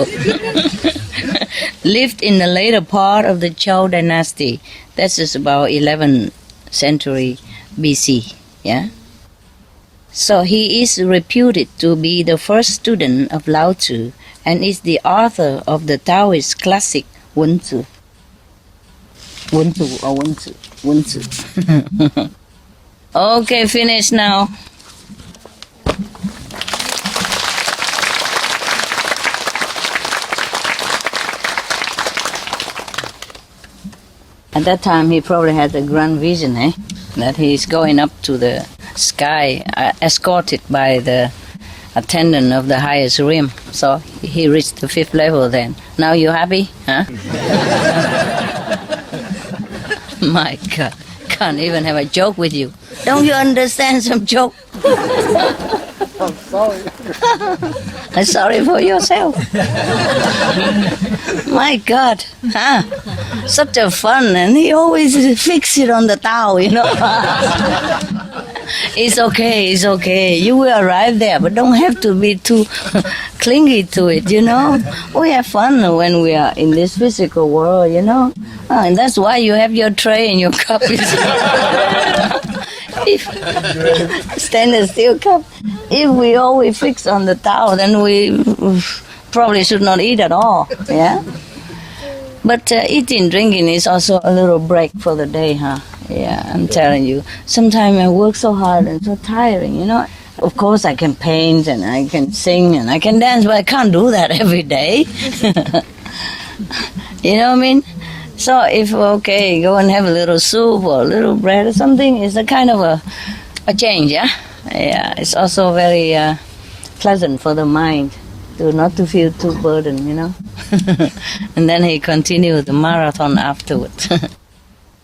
Lived in the later part of the Zhou dynasty. That is about 11th century BC. Yeah. So he is reputed to be the first student of Lao Tzu and is the author of the Taoist classic Wen Tzu. Wen Tzu or Wen Tzu? Wen Tzu. Okay, finish now. At that time, he probably had a grand vision, that he's going up to the sky, escorted by the attendant of the highest realm. So he reached the 5th level then. Now you happy? Huh? My God, can't even have a joke with you. Don't you understand some joke? I'm sorry. I'm sorry for yourself. My God, huh? Such a fun, and he always fix it on the Tao, you know. It's okay. You will arrive there, but don't have to be too clingy to it, you know. We have fun when we are in this physical world, you know. And that's why you have your tray and your cup. If stainless steel cup. If we always fix on the Tao, then we probably should not eat at all. Yeah. But eating, drinking is also a little break for the day, huh? Yeah, I'm telling you. Sometimes I work so hard and so tiring, you know. Of course, I can paint and I can sing and I can dance, but I can't do that every day. You know what I mean? So if, okay, go and have a little soup or a little bread or something, it's a kind of a change, yeah? Yeah, it's also very pleasant for the mind. to not to feel too burdened, you know. And then he continued the marathon afterwards.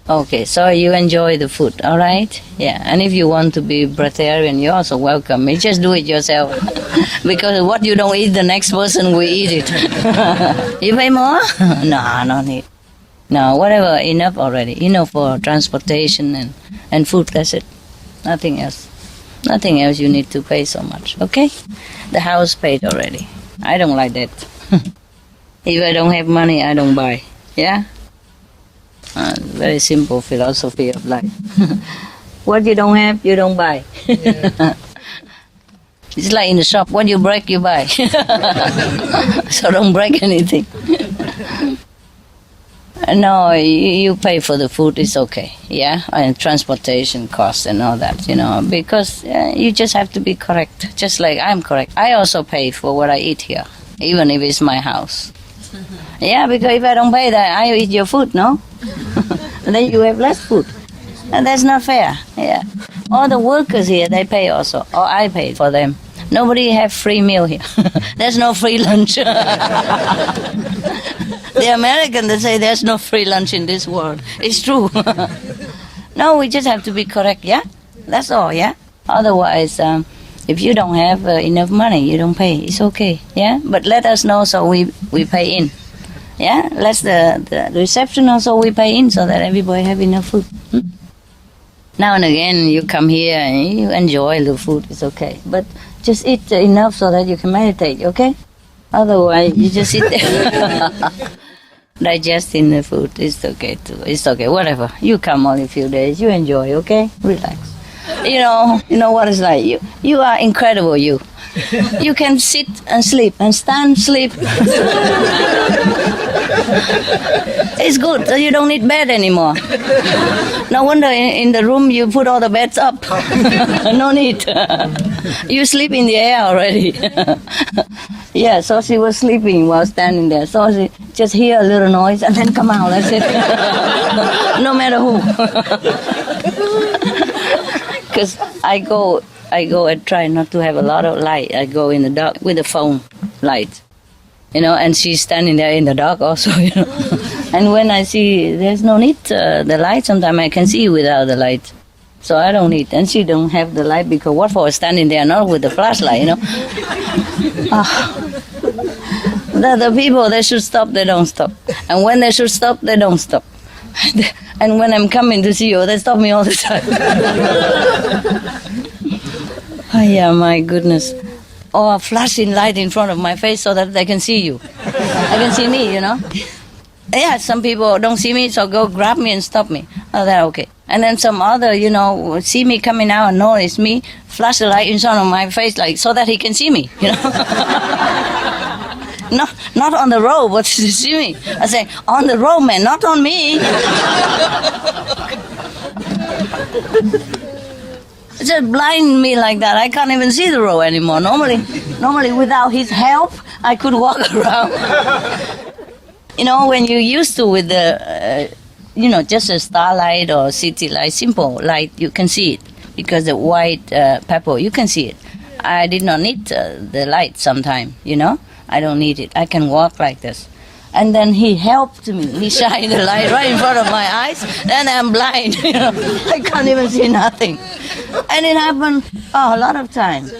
Okay, so you enjoy the food, all right? Yeah, and if you want to be breatharian, you're also welcome. You just do it yourself. Because what you don't eat, the next person will eat it. You pay more? No, no need. No, whatever, enough already. Enough for transportation and food, that's it. Nothing else. Nothing else you need to pay so much, okay? The house paid already. I don't like that. If I don't have money, I don't buy. Yeah? Very simple philosophy of life. What you don't have, you don't buy. It's like in the shop, what you break, you buy. So don't break anything. No, you pay for the food, it's okay, yeah, and transportation costs and all that, you know, because you just have to be correct, just like I'm correct. I also pay for what I eat here, even if it's my house. Yeah, because if I don't pay that, I eat your food, no? And then you have less food, and that's not fair, yeah. All the workers here, they pay also, or I pay for them. Nobody have free meal here. There's no free lunch. The Americans, they say there's no free lunch in this world. It's true. No, we just have to be correct, yeah? That's all, yeah? Otherwise, if you don't have enough money, you don't pay. It's okay, yeah? But let us know so we pay in. Yeah? Let the reception also we pay in so that everybody have enough food. Now and again, you come here and you enjoy the food. It's okay. But just eat enough so that you can meditate, okay? Otherwise, you just sit there. Digesting the food. It's okay too. It's okay. Whatever. You come only a few days. You enjoy, okay? Relax. You know what it's like. You are incredible, you. You can sit and sleep and stand, sleep. It's good. So you don't need bed anymore. No wonder in the room you put all the beds up. No need. You sleep in the air already. Yeah, so she was sleeping while standing there. So she just hear a little noise and then come out. That's it. No matter who. Because I go and try not to have a lot of light. I go in the dark with the phone light. You know, and she's standing there in the dark also, you know. And when I see there's no need the light, sometimes I can see without the light. So I don't need, and she don't have the light because what for standing there not with the flashlight, you know. The people, they should stop, they don't stop. And when they should stop, they don't stop. And when I'm coming to see you, they stop me all the time. Oh yeah, my goodness. Or flashing light in front of my face so that they can see you. They can see me, you know. Yeah, some people don't see me, so go grab me and stop me. Oh, they're okay. And then some other, you know, see me coming out and notice me, flash the light in front of my face, like so that he can see me, you know. Not on the road, but to see me. I say, on the road, man, not on me. Just blind me like that. I can't even see the road anymore. Normally, without his help, I could walk around. You know, when you used to with the, just a starlight or city light, simple light, you can see it. Because the white pepper, you can see it. I did not need the light sometime, you know. I don't need it. I can walk like this. And then he helped me. He shined the light right in front of my eyes. Then I'm blind, you know. I can't even see nothing. And it happened a lot of times.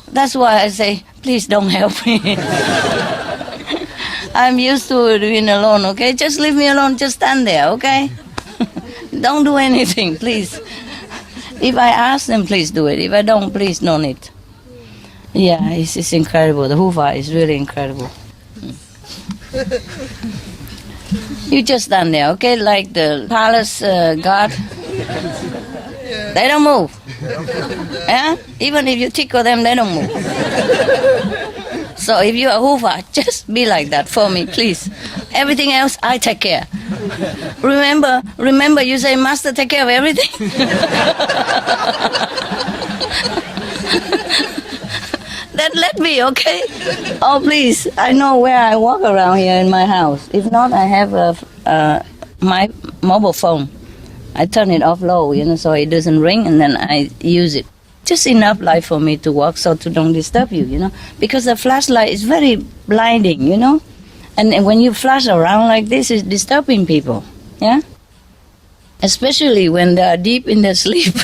That's why I say, please don't help me. I'm used to being alone, okay? Just leave me alone. Just stand there, okay? Don't do anything, please. If I ask them, please do it. If I don't, please no need. Yeah, it's incredible. The Hufa is really incredible. You just stand there, okay? Like the palace guard. They don't move. Yeah? Even if you tickle them, they don't move. So if you are Hufa, just be like that for me, please. Everything else, I take care. Remember you say, Master, take care of everything. Then let me, okay? Oh, please. I know where I walk around here in my house. If not, I have my mobile phone. I turn it off low, you know, so it doesn't ring, and then I use it. just enough light for me to walk, so to don't disturb you, you know, because the flashlight is very blinding, you know, and when you flash around like this, it's disturbing people, yeah, especially when they are deep in their sleep,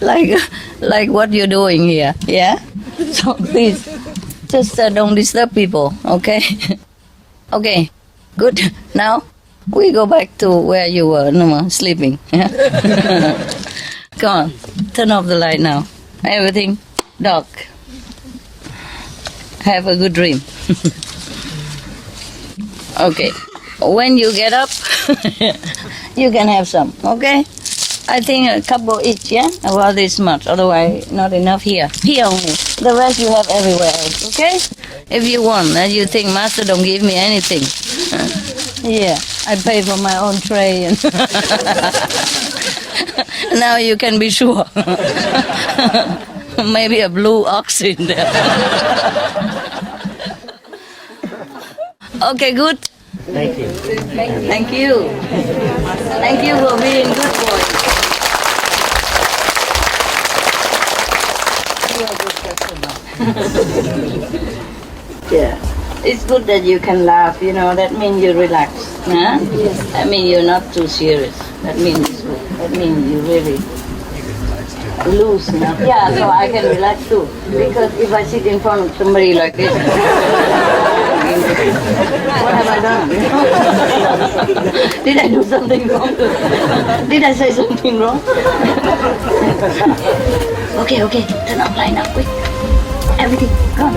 like what you're doing here, yeah. So please, just don't disturb people, okay? Okay, good. Now we go back to where you were, sleeping. Yeah? Come on, turn off the light now. Everything dark. Have a good dream. Okay, when you get up, you can have some, okay? I think a couple each, yeah? About this much, otherwise not enough here. Here only. The rest you have everywhere else, okay? If you want, and you think, Master don't give me anything. Yeah, I pay for my own tray. And now you can be sure. Maybe a blue ox in there. Okay, good? Thank you. Thank you. Thank you for being good boy. You are a good customer. Yeah. It's good that you can laugh, you know, that means you relax. Huh? Yes. That means you're not too serious. That means it's good. That means you really loose enough. Yeah, so I can relax too. Because if I sit in front of somebody like this, what have I done? Did I do something wrong? Did I say something wrong? Okay, turn off light now, quick. Everything, go.